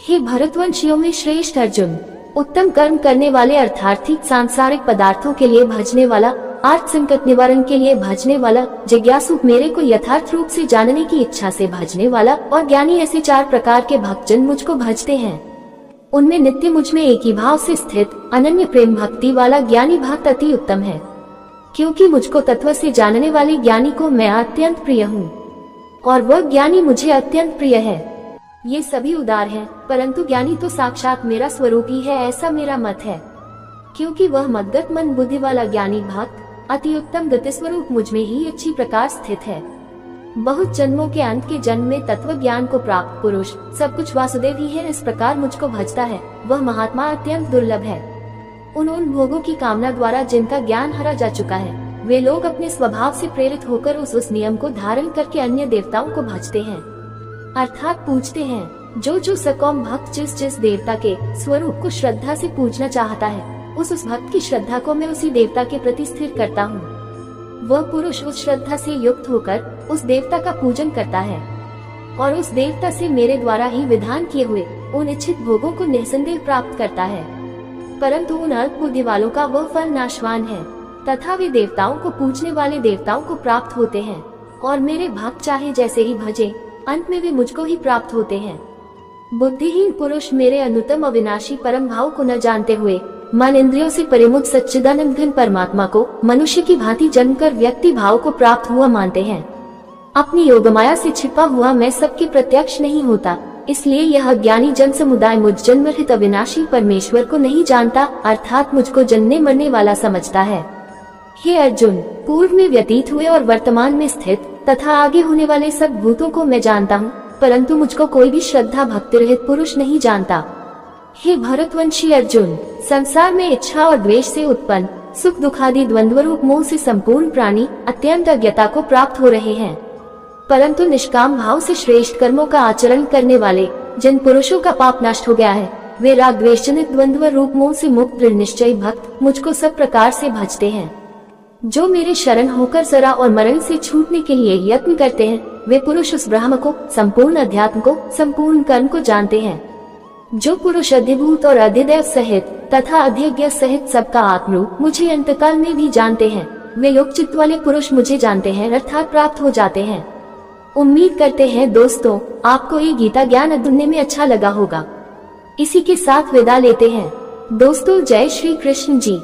हे भरतवंशियों में श्रेष्ठ अर्जुन, उत्तम कर्म करने वाले अर्थार्थिक सांसारिक पदार्थों के लिए भजने वाला, अर्थ संकट निवारण के लिए भजने वाला, जिज्ञासु मेरे को यथार्थ रूप से जानने की इच्छा से भजने वाला और ज्ञानी, ऐसे 4 प्रकार के भक्तजन मुझको भजते हैं। उनमें नित्य मुझ में एक ही भाव से स्थित अनन्य प्रेम भक्ति वाला ज्ञानी भक्त अति उत्तम है, क्योंकि मुझको तत्व से जानने वाले ज्ञानी को मैं अत्यंत प्रिय हूँ और वह ज्ञानी मुझे अत्यंत प्रिय है। ये सभी उदार हैं, परंतु ज्ञानी तो साक्षात मेरा स्वरूप ही है, ऐसा मेरा मत है। क्योंकि वह मद्गत मन बुद्धि वाला ज्ञानी भक्त अति उत्तम गति स्वरूप मुझ में ही अच्छी प्रकार स्थित है। बहुत जन्मों के अंत के जन्म में तत्व ज्ञान को प्राप्त पुरुष सब कुछ वासुदेव ही है, इस प्रकार मुझको भजता है वह महात्मा अत्यंत दुर्लभ है। उन भोगों की कामना द्वारा जिनका ज्ञान हरा जा चुका है वे लोग अपने स्वभाव से प्रेरित होकर उस नियम को धारण करके अन्य देवताओं को भजते हैं, अर्थात पूजते हैं। जो सकौम भक्त जिस देवता के स्वरूप को श्रद्धा से पूजना चाहता है उस भक्त की श्रद्धा को मैं उसी देवता के प्रति स्थिर करता हूँ। वह पुरुष उस श्रद्धा से युक्त होकर उस देवता का पूजन करता है और उस देवता से मेरे द्वारा ही विधान किए हुए उन इच्छित भोगों को निसंदेह प्राप्त करता है। परंतु उन अल्प बुद्धि वालों का वह फल नाशवान है तथा वे देवताओं को पूजने वाले देवताओं को प्राप्त होते हैं और मेरे भक्त चाहे जैसे ही भजे अंत में वे मुझको ही प्राप्त होते हैं। बुद्धिहीन पुरुष मेरे अनुत्तम अविनाशी परम भाव को न जानते हुए मन इंद्रियों से परिमुक्त सच्चिदानंद घन परमात्मा को मनुष्य की भांति जन्मकर व्यक्ति भाव को प्राप्त हुआ मानते हैं। अपनी योगमाया से छिपा हुआ मैं सबके प्रत्यक्ष नहीं होता, इसलिए यह ज्ञानी जन समुदाय मुझ जन्म रहित अविनाशी परमेश्वर को नहीं जानता, अर्थात मुझको जन्मने मरने वाला समझता है। हे अर्जुन, पूर्व में व्यतीत हुए और वर्तमान में स्थित तथा आगे होने वाले सब भूतों को मैं जानता हूँ, परंतु मुझको कोई भी श्रद्धा भक्ति रहित पुरुष नहीं जानता। हे भरतवंशी अर्जुन, संसार में इच्छा और द्वेष से उत्पन्न सुख दुखादि द्वंद्व रूप मोह से संपूर्ण प्राणी अत्यंत अज्ञता को प्राप्त हो रहे हैं, परंतु निष्काम भाव से श्रेष्ठ कर्मों का आचरण करने वाले जिन पुरुषों का पाप नष्ट हो गया है वे राग द्वेष जनित द्वंद्व रूप मोह से मुक्त दृढ़ निश्चयी भक्त मुझको सब प्रकार से भजते हैं। जो मेरे शरण होकर जरा और मरण से छूटने के लिए यत्न करते हैं वे पुरुष उस ब्रह्म को, संपूर्ण अध्यात्म को, संपूर्ण कर्म को जानते हैं। जो पुरुष अधिभूत और अधिदैव सहित तथा अधिज्ञ सहित सबका आत्मरूप मुझे अंतकाल में भी जानते हैं वे योग चित्त वाले पुरुष मुझे जानते हैं, अर्थात प्राप्त हो जाते हैं। उम्मीद करते हैं दोस्तों आपको ये गीता ज्ञान अध्ययन में अच्छा लगा होगा। इसी के साथ विदा लेते हैं दोस्तों। जय श्री कृष्ण जी।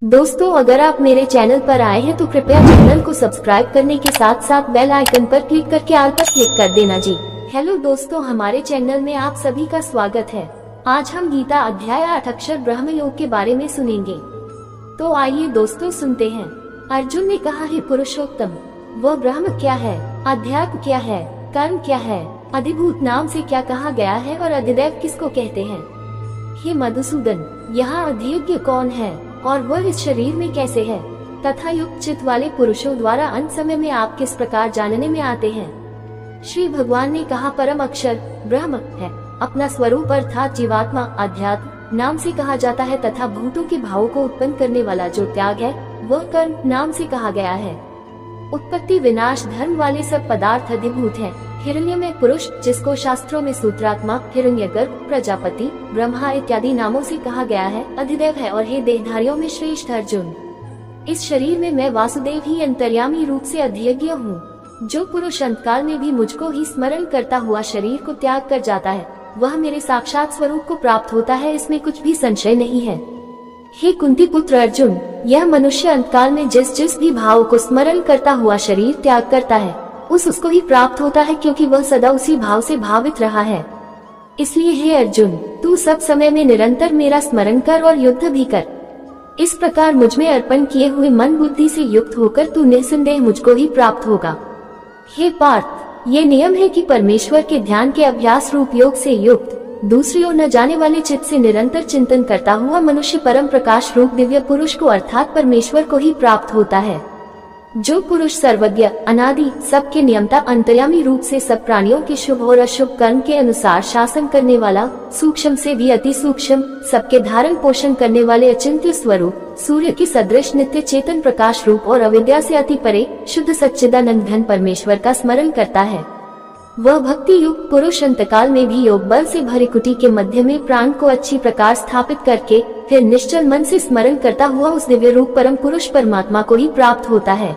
दोस्तों अगर आप मेरे चैनल पर आए हैं तो कृपया चैनल को सब्सक्राइब करने के साथ साथ बेल आइकन पर क्लिक करके ऑल पर क्लिक कर देना जी। हेलो दोस्तों, हमारे चैनल में आप सभी का स्वागत है। आज हम गीता अध्याय 8 अक्षर ब्रह्म योग के बारे में सुनेंगे। तो आइए दोस्तों सुनते हैं। अर्जुन ने कहा, हे पुरुषोत्तम, वह ब्रह्म क्या है, अध्यात्म क्या है, कर्म क्या है, अधिभूत नाम से क्या कहा गया है और अधिदैव किसको कहते हैं। हे मधुसूदन, यहाँ अधिज्ञ कौन है और वह इस शरीर में कैसे है तथा युक्त चित्त वाले पुरुषों द्वारा अंत समय में आप किस प्रकार जानने में आते हैं। श्री भगवान ने कहा, परम अक्षर ब्रह्म है, अपना स्वरूप अर्थात जीवात्मा अध्यात्म नाम से कहा जाता है तथा भूतों के भावों को उत्पन्न करने वाला जो त्याग है वह कर्म नाम से कहा गया है। उत्पत्ति विनाश धर्म वाले सब पदार्थ अधिभूत है। हिरण्य में पुरुष जिसको शास्त्रों में सूत्रात्मा, हिरण्यगर्भ, प्रजापति, ब्रह्मा इत्यादि नामों से कहा गया है अधिदैव है। और हे देहधारियों में श्रेष्ठ अर्जुन, इस शरीर में मैं वासुदेव ही अंतर्यामी रूप से अधिज्ञ हूँ। जो पुरुष अंतकाल में भी मुझको ही स्मरण करता हुआ शरीर को त्याग कर जाता है वह मेरे साक्षात स्वरूप को प्राप्त होता है, इसमें कुछ भी संशय नहीं है। हे कुंती पुत्र अर्जुन, यह मनुष्य अंतकाल में जिस भी भाव को स्मरण करता हुआ शरीर त्याग करता है उसको ही प्राप्त होता है, क्योंकि वह सदा उसी भाव से भावित रहा है। इसलिए हे अर्जुन, तू सब समय में निरंतर मेरा स्मरण कर और युद्ध भी कर। इस प्रकार मुझ में अर्पण किए हुए मन बुद्धि से युक्त होकर तू निसंदेह मुझको ही प्राप्त होगा। हे पार्थ, ये नियम है कि परमेश्वर के ध्यान के अभ्यास रूप योग से युक्त दूसरी ओर न जाने वाले चित्त से निरंतर चिंतन करता हुआ मनुष्य परम प्रकाश रूप दिव्य पुरुष को अर्थात परमेश्वर को ही प्राप्त होता है। जो पुरुष सर्वज्ञ, अनादि, सबके नियमता, अंतर्यामी रूप से सब प्राणियों के शुभ और अशुभ कर्म के अनुसार शासन करने वाला, सूक्ष्म से भी अति सूक्ष्म, सबके धारण पोषण करने वाले अचिंत्य स्वरूप, सूर्य की सदृश नित्य चेतन प्रकाश रूप और अविद्या से अति परे शुद्ध सच्चिदानंद घन परमेश्वर का स्मरण करता है, वह भक्ति युक्त पुरुष अंतकाल में भी योग बल से भरे कुटी के मध्य में प्राण को अच्छी प्रकार स्थापित करके फिर निश्चल मन से स्मरण करता हुआ उस दिव्य रूप परम पुरुष परमात्मा को ही प्राप्त होता है।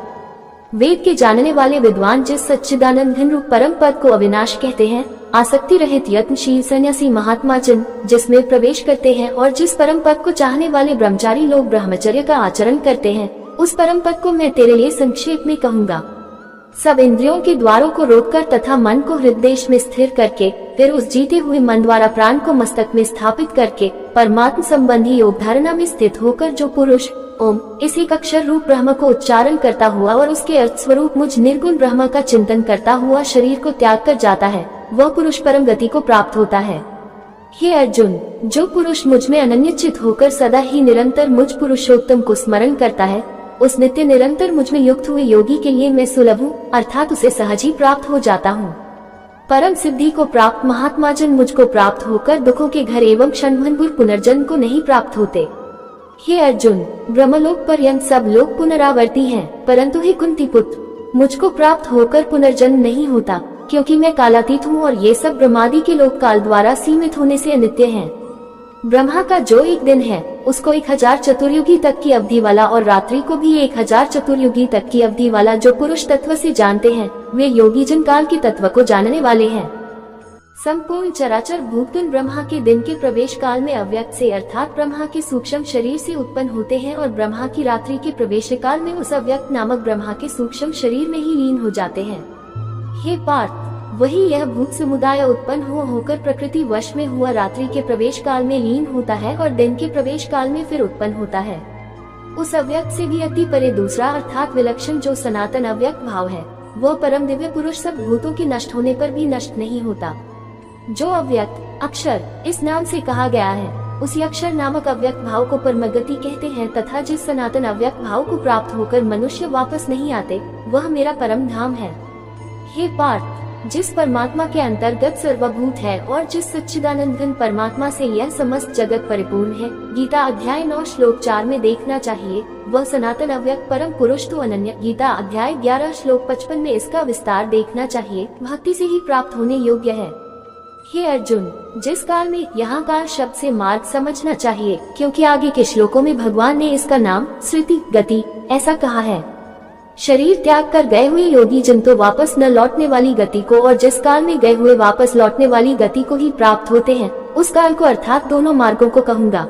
वेद के जानने वाले विद्वान जिस सच्चिदानंद घन रूप परम पद को अविनाश कहते हैं आसक्ति रहित यत्नशील सन्यासी महात्मा जन जिसमें प्रवेश करते हैं और जिस परम पद को चाहने वाले ब्रह्मचारी लोग ब्रह्मचर्य का आचरण करते हैं, उस परम पद को मैं तेरे लिए संक्षेप में कहूँगा। सब इंद्रियों के द्वारों को रोककर तथा मन को हृदय में स्थिर करके फिर उस जीते हुए मन द्वारा प्राण को मस्तक में स्थापित करके परमात्मा संबंधी योग धारणा में स्थित होकर जो पुरुष ओम इस एक अक्षर रूप ब्रह्म को उच्चारण करता हुआ और उसके अर्थ स्वरूप मुझ निर्गुण ब्रह्म का चिंतन करता हुआ शरीर को त्याग कर जाता है, वह पुरुष परम गति को प्राप्त होता है। हे अर्जुन, जो पुरुष मुझ में अनन्यचित होकर सदा ही निरंतर मुझ पुरुषोत्तम को स्मरण करता है, उस नित्य निरंतर मुझ में युक्त हुए योगी के लिए मैं सुलभ हूँ, अर्थात उसे सहज ही प्राप्त हो जाता हूँ। परम सिद्धि को प्राप्त महात्मा जन मुझको प्राप्त होकर दुखों के घर एवं क्षणभंगुर पुनर्जन्म को नहीं प्राप्त होते। हे अर्जुन, ब्रह्मलोक पर्यंत सब लोग पुनरावर्ती हैं, परंतु हे कुंती पुत्र, मुझको प्राप्त होकर पुनर्जन्म नहीं होता, क्योंकि मैं कालातीत हूँ और ये सब ब्रह्मादि के लोग काल द्वारा सीमित होने से अनित्य हैं। ब्रह्मा का जो एक दिन है उसको 1000 चतुर्युगी तक की अवधि वाला और रात्रि को भी 1000 चतुर्युगी तक की अवधि वाला जो पुरुष तत्व से जानते हैं, वे योगी जन काल के तत्व को जानने वाले हैं। संपूर्ण चराचर भूतगण ब्रह्मा के दिन के प्रवेश काल में अव्यक्त से अर्थात ब्रह्मा के सूक्ष्म शरीर से उत्पन्न होते हैं और ब्रह्मा की रात्रि के प्रवेश काल में उस अव्यक्त नामक ब्रह्मा के सूक्ष्म शरीर में ही लीन हो जाते हैं। हे पार्थ, वही यह भूत समुदाय उत्पन्न होकर प्रकृति वश में हुआ रात्रि के प्रवेश काल में लीन होता है और दिन के प्रवेश काल में फिर उत्पन्न होता है। उस अव्यक्त से भी अति परे दूसरा अर्थात विलक्षण जो सनातन अव्यक्त भाव है, वो परम दिव्य पुरुष सब भूतों के नष्ट होने पर भी नष्ट नहीं होता। जो अव्यक्त अक्षर इस नाम से कहा गया है, उसी अक्षर नामक अव्यक्त भाव को परमगति कहते हैं तथा जिस सनातन अव्यक्त भाव को प्राप्त होकर मनुष्य वापस नहीं आते, वह मेरा परम धाम है। हे पार्थ, जिस परमात्मा के अंतर्गत सर्वभूत है और जिस सच्चिदानंद घन परमात्मा से यह समस्त जगत परिपूर्ण है, गीता अध्याय 9 श्लोक 4 में देखना चाहिए, वह सनातन अव्यक्त परम पुरुष तो अनन्य। गीता अध्याय 11 श्लोक 55 में इसका विस्तार देखना चाहिए, भक्ति से ही प्राप्त होने योग्य है। हे अर्जुन, जिस काल में यहाँ काल शब्द से मार्ग समझना चाहिए, क्योंकि आगे के श्लोकों में भगवान ने इसका नाम श्रुति गति ऐसा कहा है। शरीर त्याग कर गए हुए योगी जन तो वापस न लौटने वाली गति को और जिस काल में गए हुए वापस लौटने वाली गति को ही प्राप्त होते हैं, उस काल को अर्थात दोनों मार्गों को कहूँगा।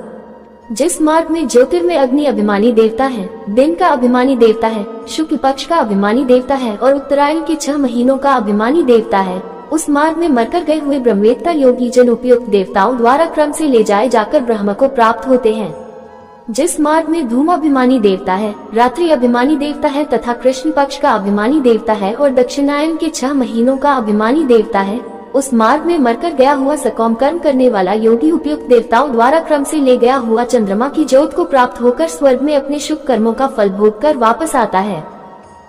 जिस मार्ग में ज्योतिर्मय अग्नि अभिमानी देवता है, दिन का अभिमानी देवता है, शुक्ल पक्ष का अभिमानी देवता है और उत्तरायण के 6 महीनों का अभिमानी देवता है, उस मार्ग में मरकर गए हुए ब्रह्मवेत्ता योगी जन उपयुक्त देवताओं द्वारा क्रम से ले जाए जाकर ब्रह्म को प्राप्त होते हैं। जिस मार्ग में धूम अभिमानी देवता है, रात्रि अभिमानी देवता है तथा कृष्ण पक्ष का अभिमानी देवता है और दक्षिणायन के 6 महीनों का अभिमानी देवता है, उस मार्ग में मरकर गया हुआ सकौम कर्म करने वाला योगी उपयुक्त देवताओं द्वारा क्रम से ले गया हुआ चंद्रमा की ज्योत को प्राप्त होकर स्वर्ग में अपने शुभ कर्मों का फल भोग कर वापस आता है।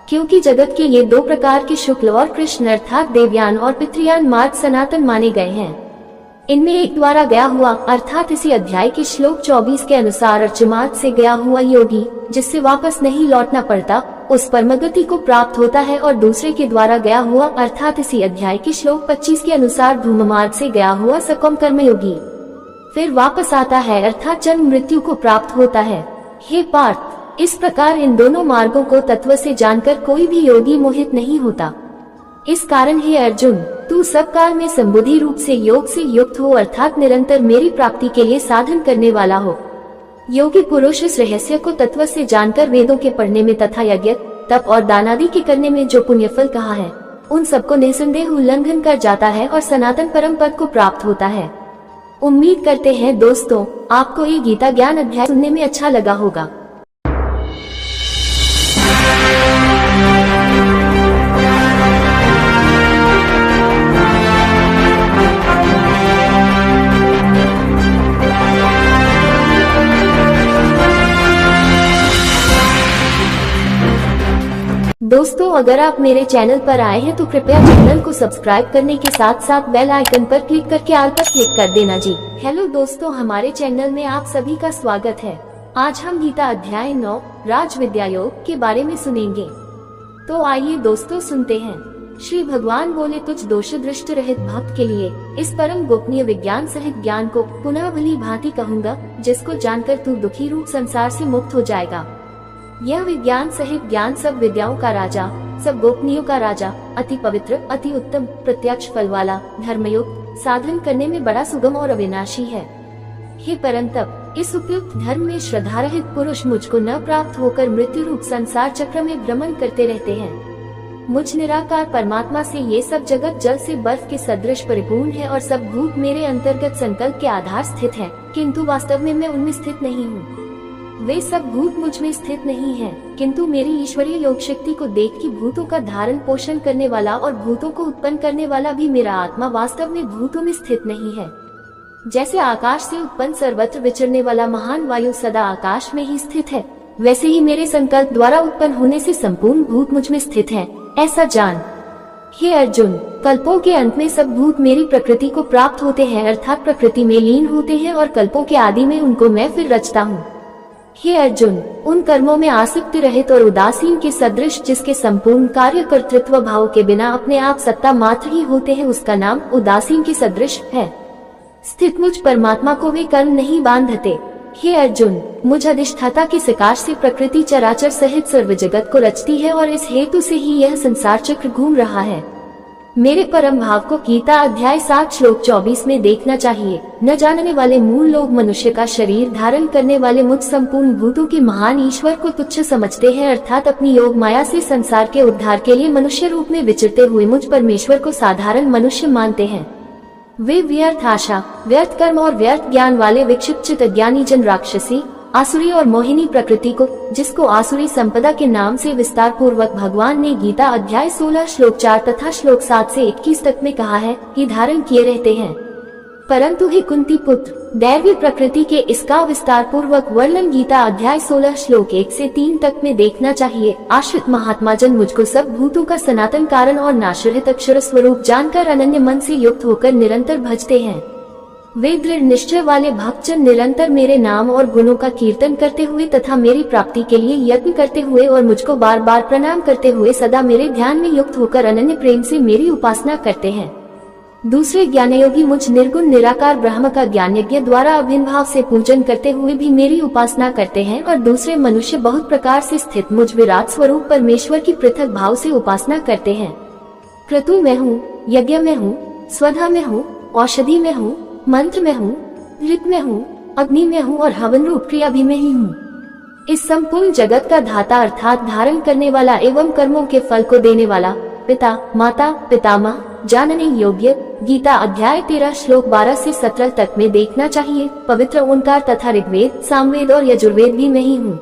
क्योंकि जगत के ये 2 प्रकार के शुक्ल और कृष्ण अर्थात देवयान और पितृयान मार्ग सनातन माने गए हैं। इनमें एक द्वारा गया हुआ अर्थात इसी अध्याय के श्लोक 24 के अनुसार अर्चमार्ग से गया हुआ योगी जिससे वापस नहीं लौटना पड़ता, उस परमगति को प्राप्त होता है और दूसरे के द्वारा गया हुआ अर्थात इसी अध्याय के श्लोक 25 के अनुसार धूम मार्ग से गया हुआ सकौम कर्मयोगी फिर वापस आता है अर्थात जन्म मृत्यु को प्राप्त होता है। हे पार्थ, इस प्रकार इन दोनों मार्गों को तत्व से जानकर कोई भी योगी मोहित नहीं होता। इस कारण हे अर्जुन, तू सब काल में संबुद्धि रूप से योग से युक्त हो अर्थात निरंतर मेरी प्राप्ति के लिए साधन करने वाला हो। योगी पुरुष इस रहस्य को तत्व से जानकर वेदों के पढ़ने में तथा यज्ञ तप और दान आदि के करने में जो पुण्य फल कहा है, उन सबको निसंदेह उल्लंघन कर जाता है और सनातन परम पद को प्राप्त होता है। उम्मीद करते हैं दोस्तों, आपको ये गीता ज्ञान अध्याय सुनने में अच्छा लगा होगा। दोस्तों, अगर आप मेरे चैनल पर आए हैं तो कृपया चैनल को सब्सक्राइब करने के साथ साथ बेल आइकन पर क्लिक करके ऑल पर क्लिक कर देना जी। हेलो दोस्तों, हमारे चैनल में आप सभी का स्वागत है। आज हम गीता अध्याय 9 राज विद्या योग के बारे में सुनेंगे। तो आइए दोस्तों सुनते हैं। श्री भगवान बोले, तुझ दोष दृष्टि रहित भक्त के लिए इस परम गोपनीय विज्ञान सहित ज्ञान को पुनः भली भांति कहूँगा, जिसको जानकर तू दुखी रूप संसार से मुक्त हो जाएगा। यह विज्ञान सहित ज्ञान सब विद्याओं का राजा, सब गोपनीयों का राजा, अति पवित्र, अति उत्तम, प्रत्यक्ष फल वाला, धर्मयुक्त, साधन करने में बड़ा सुगम और अविनाशी है। हे परंतप, इस उपयुक्त धर्म में श्रद्धा रहित पुरुष मुझको न प्राप्त होकर मृत्यु रूप संसार चक्र में भ्रमण करते रहते हैं। मुझ निराकार परमात्मा से ये सब जगत जल से बर्फ के सदृश परिपूर्ण है और सब भूत मेरे अंतर्गत संकल्प के आधार स्थित हैं, किंतु वास्तव में मैं उनमें स्थित नहीं हूँ। वे सब भूत मुझ में स्थित नहीं हैं, किंतु मेरी ईश्वरीय योग शक्ति को देख कि भूतों का धारण पोषण करने वाला और भूतों को उत्पन्न करने वाला भी मेरा आत्मा वास्तव में भूतों में स्थित नहीं है। जैसे आकाश से उत्पन्न सर्वत्र विचरने वाला महान वायु सदा आकाश में ही स्थित है, वैसे ही मेरे संकल्प द्वारा उत्पन्न होने से संपूर्ण भूत मुझ में स्थित हैं, ऐसा जान। हे अर्जुन, कल्पों के अंत में सब भूत मेरी प्रकृति को प्राप्त होते हैं, अर्थात प्रकृति में लीन होते हैं और कल्पों के आदि में उनको मैं फिर रचता हूँ। हे अर्जुन, उन कर्मों में आसक्ति रहित और उदासीन के सदृश जिसके संपूर्ण कार्य कर्तृत्व भाव के बिना अपने आप सत्ता मात्र ही होते हैं, उसका नाम उदासीन के सदृश है। स्थित मुझ परमात्मा को वे कर्म नहीं बांधते। हे अर्जुन, मुझ अधिष्ठाता के सकाश से प्रकृति चराचर सहित सर्व जगत को रचती है और इस हेतु से ही यह संसार चक्र घूम रहा है। मेरे परम भाव को गीता अध्याय 7 श्लोक 24 में देखना चाहिए। न जानने वाले मूल लोग मनुष्य का शरीर धारण करने वाले मुझ संपूर्ण भूतों के महान ईश्वर को तुच्छ समझते हैं, अर्थात अपनी योग माया से संसार के उद्धार के लिए मनुष्य रूप में विचरते हुए मुझ परमेश्वर को साधारण मनुष्य मानते हैं। वे व्यर्थ आशा, व्यर्थ कर्म और व्यर्थ ज्ञान वाले विक्षिप्त अज्ञानी जन राक्षसी, आसुरी और मोहिनी प्रकृति को, जिसको आसुरी संपदा के नाम से विस्तार पूर्वक भगवान ने गीता अध्याय 16 श्लोक 4 तथा श्लोक 7 से 21 तक में कहा है कि धारण किए रहते हैं। परंतु हे कुंती पुत्र, दैवी प्रकृति के इसका विस्तार पूर्वक वर्णन गीता अध्याय 16 श्लोक 1 से 3 तक में देखना चाहिए। आश्रित महात्मा जन मुझको सब भूतों का सनातन कारण और नाशरहित अक्षर स्वरूप जानकर अनन्य मन से युक्त होकर निरंतर भजते हैं। वे दृढ़ निश्चय वाले भक्तजन निरंतर मेरे नाम और गुणों का कीर्तन करते हुए तथा मेरी प्राप्ति के लिए यत्न करते हुए और मुझको बार बार प्रणाम करते हुए सदा मेरे ध्यान में युक्त होकर अनन्य प्रेम से मेरी उपासना करते हैं। दूसरे ज्ञानयोगी मुझ निर्गुण निराकार ब्रह्म का ज्ञान यज्ञ द्वारा अभिन्न भाव से पूजन करते हुए भी मेरी उपासना करते हैं, और दूसरे मनुष्य बहुत प्रकार से स्थित मुझ विराट स्वरूप परमेश्वर की पृथक भाव से उपासना करते हैं। क्रतु में हूँ, यज्ञ में हूँ, स्वधा में हूँ, औषधि में हूँ, मंत्र में हूँ, ऋत में हूँ, अग्नि में हूँ और हवन रूप क्रिया भी में ही हूँ। इस संपूर्ण जगत का धाता अर्थात धारण करने वाला एवं कर्मों के फल को देने वाला पिता, माता, पितामह, जानने योग्य, गीता अध्याय 13 श्लोक 12 से 17 तक में देखना चाहिए। पवित्र ओंकार तथा ऋग्वेद, सामवेद और यजुर्वेद भी मैं ही हूँ।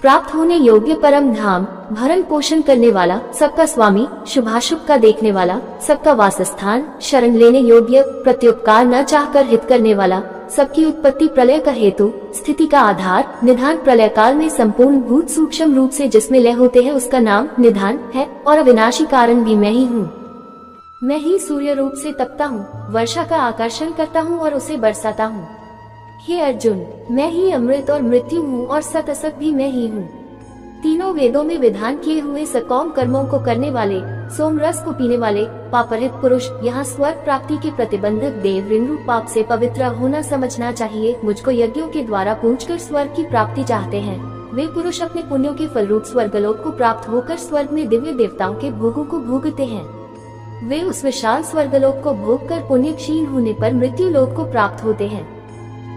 प्राप्त होने योग्य परम धाम, भरण पोषण करने वाला, सबका स्वामी, शुभाशुभ का देखने वाला, सबका वासस्थान, शरण लेने योग्य, प्रत्युपकार न चाहकर हित करने वाला, सबकी उत्पत्ति प्रलय का हेतु, स्थिति का आधार, निधान, प्रलय काल में संपूर्ण भूत सूक्ष्म रूप से जिसमें लय होते हैं उसका नाम निधान है, और अविनाशी कारण भी मैं ही हूँ। मैं ही सूर्य रूप से तपता हूँ, वर्षा का आकर्षण करता हूँ और उसे बरसाता हूँ। हे अर्जुन, मैं ही अमृत और मृत्यु हूँ और सत असत भी मैं ही हूँ। तीनों वेदों में विधान किए हुए सकौम कर्मों को करने वाले, सोम रस को पीने वाले, पापरहित पुरुष यहाँ स्वर्ग प्राप्ति के प्रतिबंधक देव ऋण रूप पाप से पवित्र होना समझना चाहिए। मुझको यज्ञों के द्वारा पूजकर स्वर्ग की प्राप्ति चाहते हैं। वे पुरुष अपने पुण्यों के फलरूप स्वर्गलोक को प्राप्त होकर स्वर्ग में दिव्य देवताओं के भोगों को भोगते हैं। वे उस विशाल स्वर्गलोक को भोग कर पुण्य क्षीण होने पर मृत्यु लोक को प्राप्त होते हैं।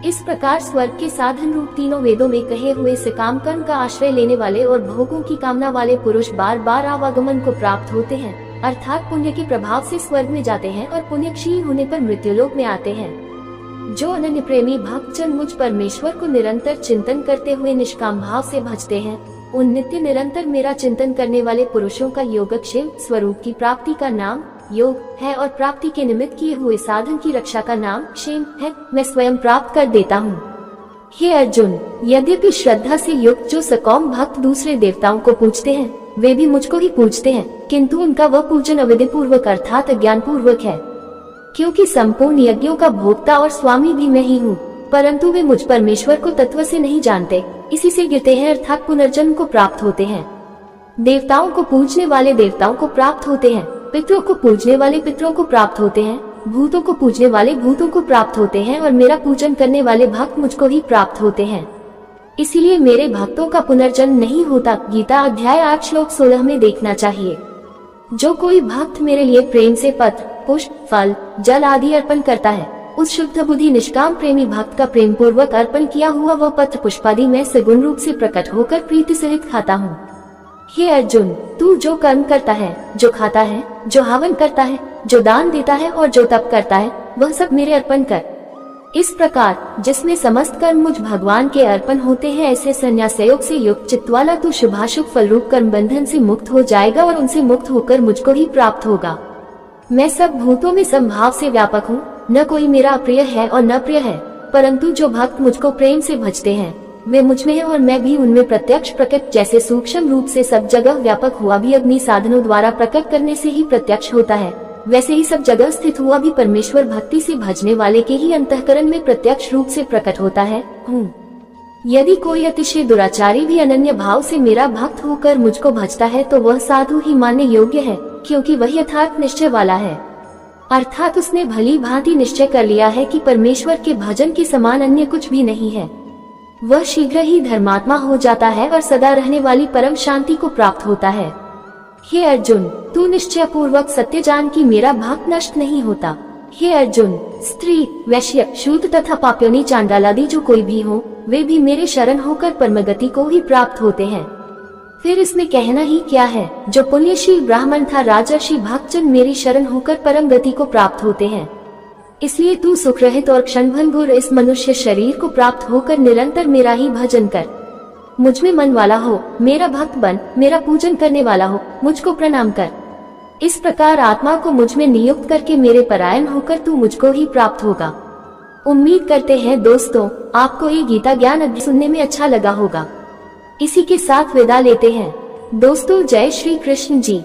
इस प्रकार स्वर्ग के साधन रूप तीनों वेदों में कहे हुए सकाम कर्म का आश्रय लेने वाले और भोगों की कामना वाले पुरुष बार बार आवागमन को प्राप्त होते हैं, अर्थात पुण्य के प्रभाव से स्वर्ग में जाते हैं और पुण्य क्षीण होने पर मृत्युलोक में आते हैं। जो अनन्य प्रेमी भक्तजन मुझ परमेश्वर को निरंतर चिंतन करते हुए निष्काम भाव से भजते हैं, उन नित्य निरंतर मेरा चिंतन करने वाले पुरुषों का योगक्षेम स्वरूप की प्राप्ति का नाम योग है और प्राप्ति के निमित्त किए हुए साधन की रक्षा का नाम क्षेम है। मैं स्वयं प्राप्त कर देता हूँ। हे अर्जुन, यद्यपि श्रद्धा से युक्त जो सकौम भक्त दूसरे देवताओं को पूजते हैं, वे भी मुझको ही पूजते हैं, किंतु उनका वह पूजन अविधि पूर्वक अर्थात अज्ञान पूर्वक है। क्योंकि संपूर्ण यज्ञों का भोक्ता और स्वामी भी मैं ही हूँ, परंतु वे मुझ परमेश्वर को तत्व से नहीं जानते, इसी से गिरते हैं अर्थात पुनर्जन्म को प्राप्त होते हैं। देवताओं को पूजने वाले देवताओं को प्राप्त होते हैं, पितरों को पूजने वाले पितरों को प्राप्त होते हैं, भूतों को पूजने वाले भूतों को प्राप्त होते हैं और मेरा पूजन करने वाले भक्त मुझको ही प्राप्त होते हैं। इसीलिए मेरे भक्तों का पुनर्जन्म नहीं होता। गीता अध्याय 8 श्लोक 16 में देखना चाहिए। जो कोई भक्त मेरे लिए प्रेम से पत्र, पुष्प, फल, जल आदि अर्पण करता है, उस शुद्ध बुद्धि निष्काम प्रेमी भक्त का प्रेम पूर्वक अर्पण किया हुआ वह पत्र पुष्पादि में सगुण रूप से प्रकट होकर प्रीति सहित खाता हूँ। हे अर्जुन, तू जो कर्म करता है, जो खाता है, जो हवन करता है, जो दान देता है और जो तप करता है, वह सब मेरे अर्पण कर। इस प्रकार जिसमें समस्त कर्म मुझ भगवान के अर्पण होते हैं, ऐसे संन्यास योग से युक्त चित्त वाला तू शुभाशुभ फल रूप कर्म बंधन से मुक्त हो जाएगा और उनसे मुक्त होकर मुझको ही प्राप्त होगा। मैं सब भूतों में समभाव से व्यापक हूँ, न कोई मेरा अप्रिय है और न प्रिय है, परंतु जो भक्त मुझको प्रेम से भजते हैं वे मुझ में है और मैं भी उनमें प्रत्यक्ष प्रकट। जैसे सूक्ष्म रूप से सब जगह व्यापक हुआ भी अग्नि साधनों द्वारा प्रकट करने से ही प्रत्यक्ष होता है, वैसे ही सब जगह स्थित हुआ भी परमेश्वर भक्ति से भजने वाले के ही अंतःकरण में प्रत्यक्ष रूप से प्रकट होता है। यदि कोई अतिशय दुराचारी भी अनन्य भाव से मेरा भक्त होकर मुझको भजता है तो वह साधु ही मानने योग्य है, क्योंकि वह यथार्थ निश्चय वाला है, अर्थात उसने भली भांति निश्चय कर लिया है कि परमेश्वर के भजन के समान अन्य कुछ भी नहीं है। वह शीघ्र ही धर्मात्मा हो जाता है और सदा रहने वाली परम शांति को प्राप्त होता है। हे अर्जुन, तू निश्चय पूर्वक सत्य जान कि मेरा भक्त नष्ट नहीं होता। हे अर्जुन, स्त्री, वैश्य, शूद्र तथा पाप्योनी चांडालादि जो कोई भी हो, वे भी मेरे शरण होकर परमगति को ही प्राप्त होते हैं। फिर इसमें कहना ही क्या है, जो पुण्यशील ब्राह्मण था राजर्षि भक्तजन मेरी शरण होकर परम गति को प्राप्त होते हैं। इसलिए तू सुख रहित और क्षणभंगुर इस मनुष्य शरीर को प्राप्त होकर निरंतर मेरा ही भजन कर। मुझ में मन वाला हो, मेरा भक्त बन, मेरा पूजन करने वाला हो, मुझको प्रणाम कर। इस प्रकार आत्मा को मुझ में नियुक्त करके मेरे परायण होकर तू मुझको ही प्राप्त होगा। उम्मीद करते हैं दोस्तों आपको ये गीता ज्ञान अध्याय सुनने में अच्छा लगा होगा। इसी के साथ विदा लेते हैं दोस्तों। जय श्री कृष्ण जी।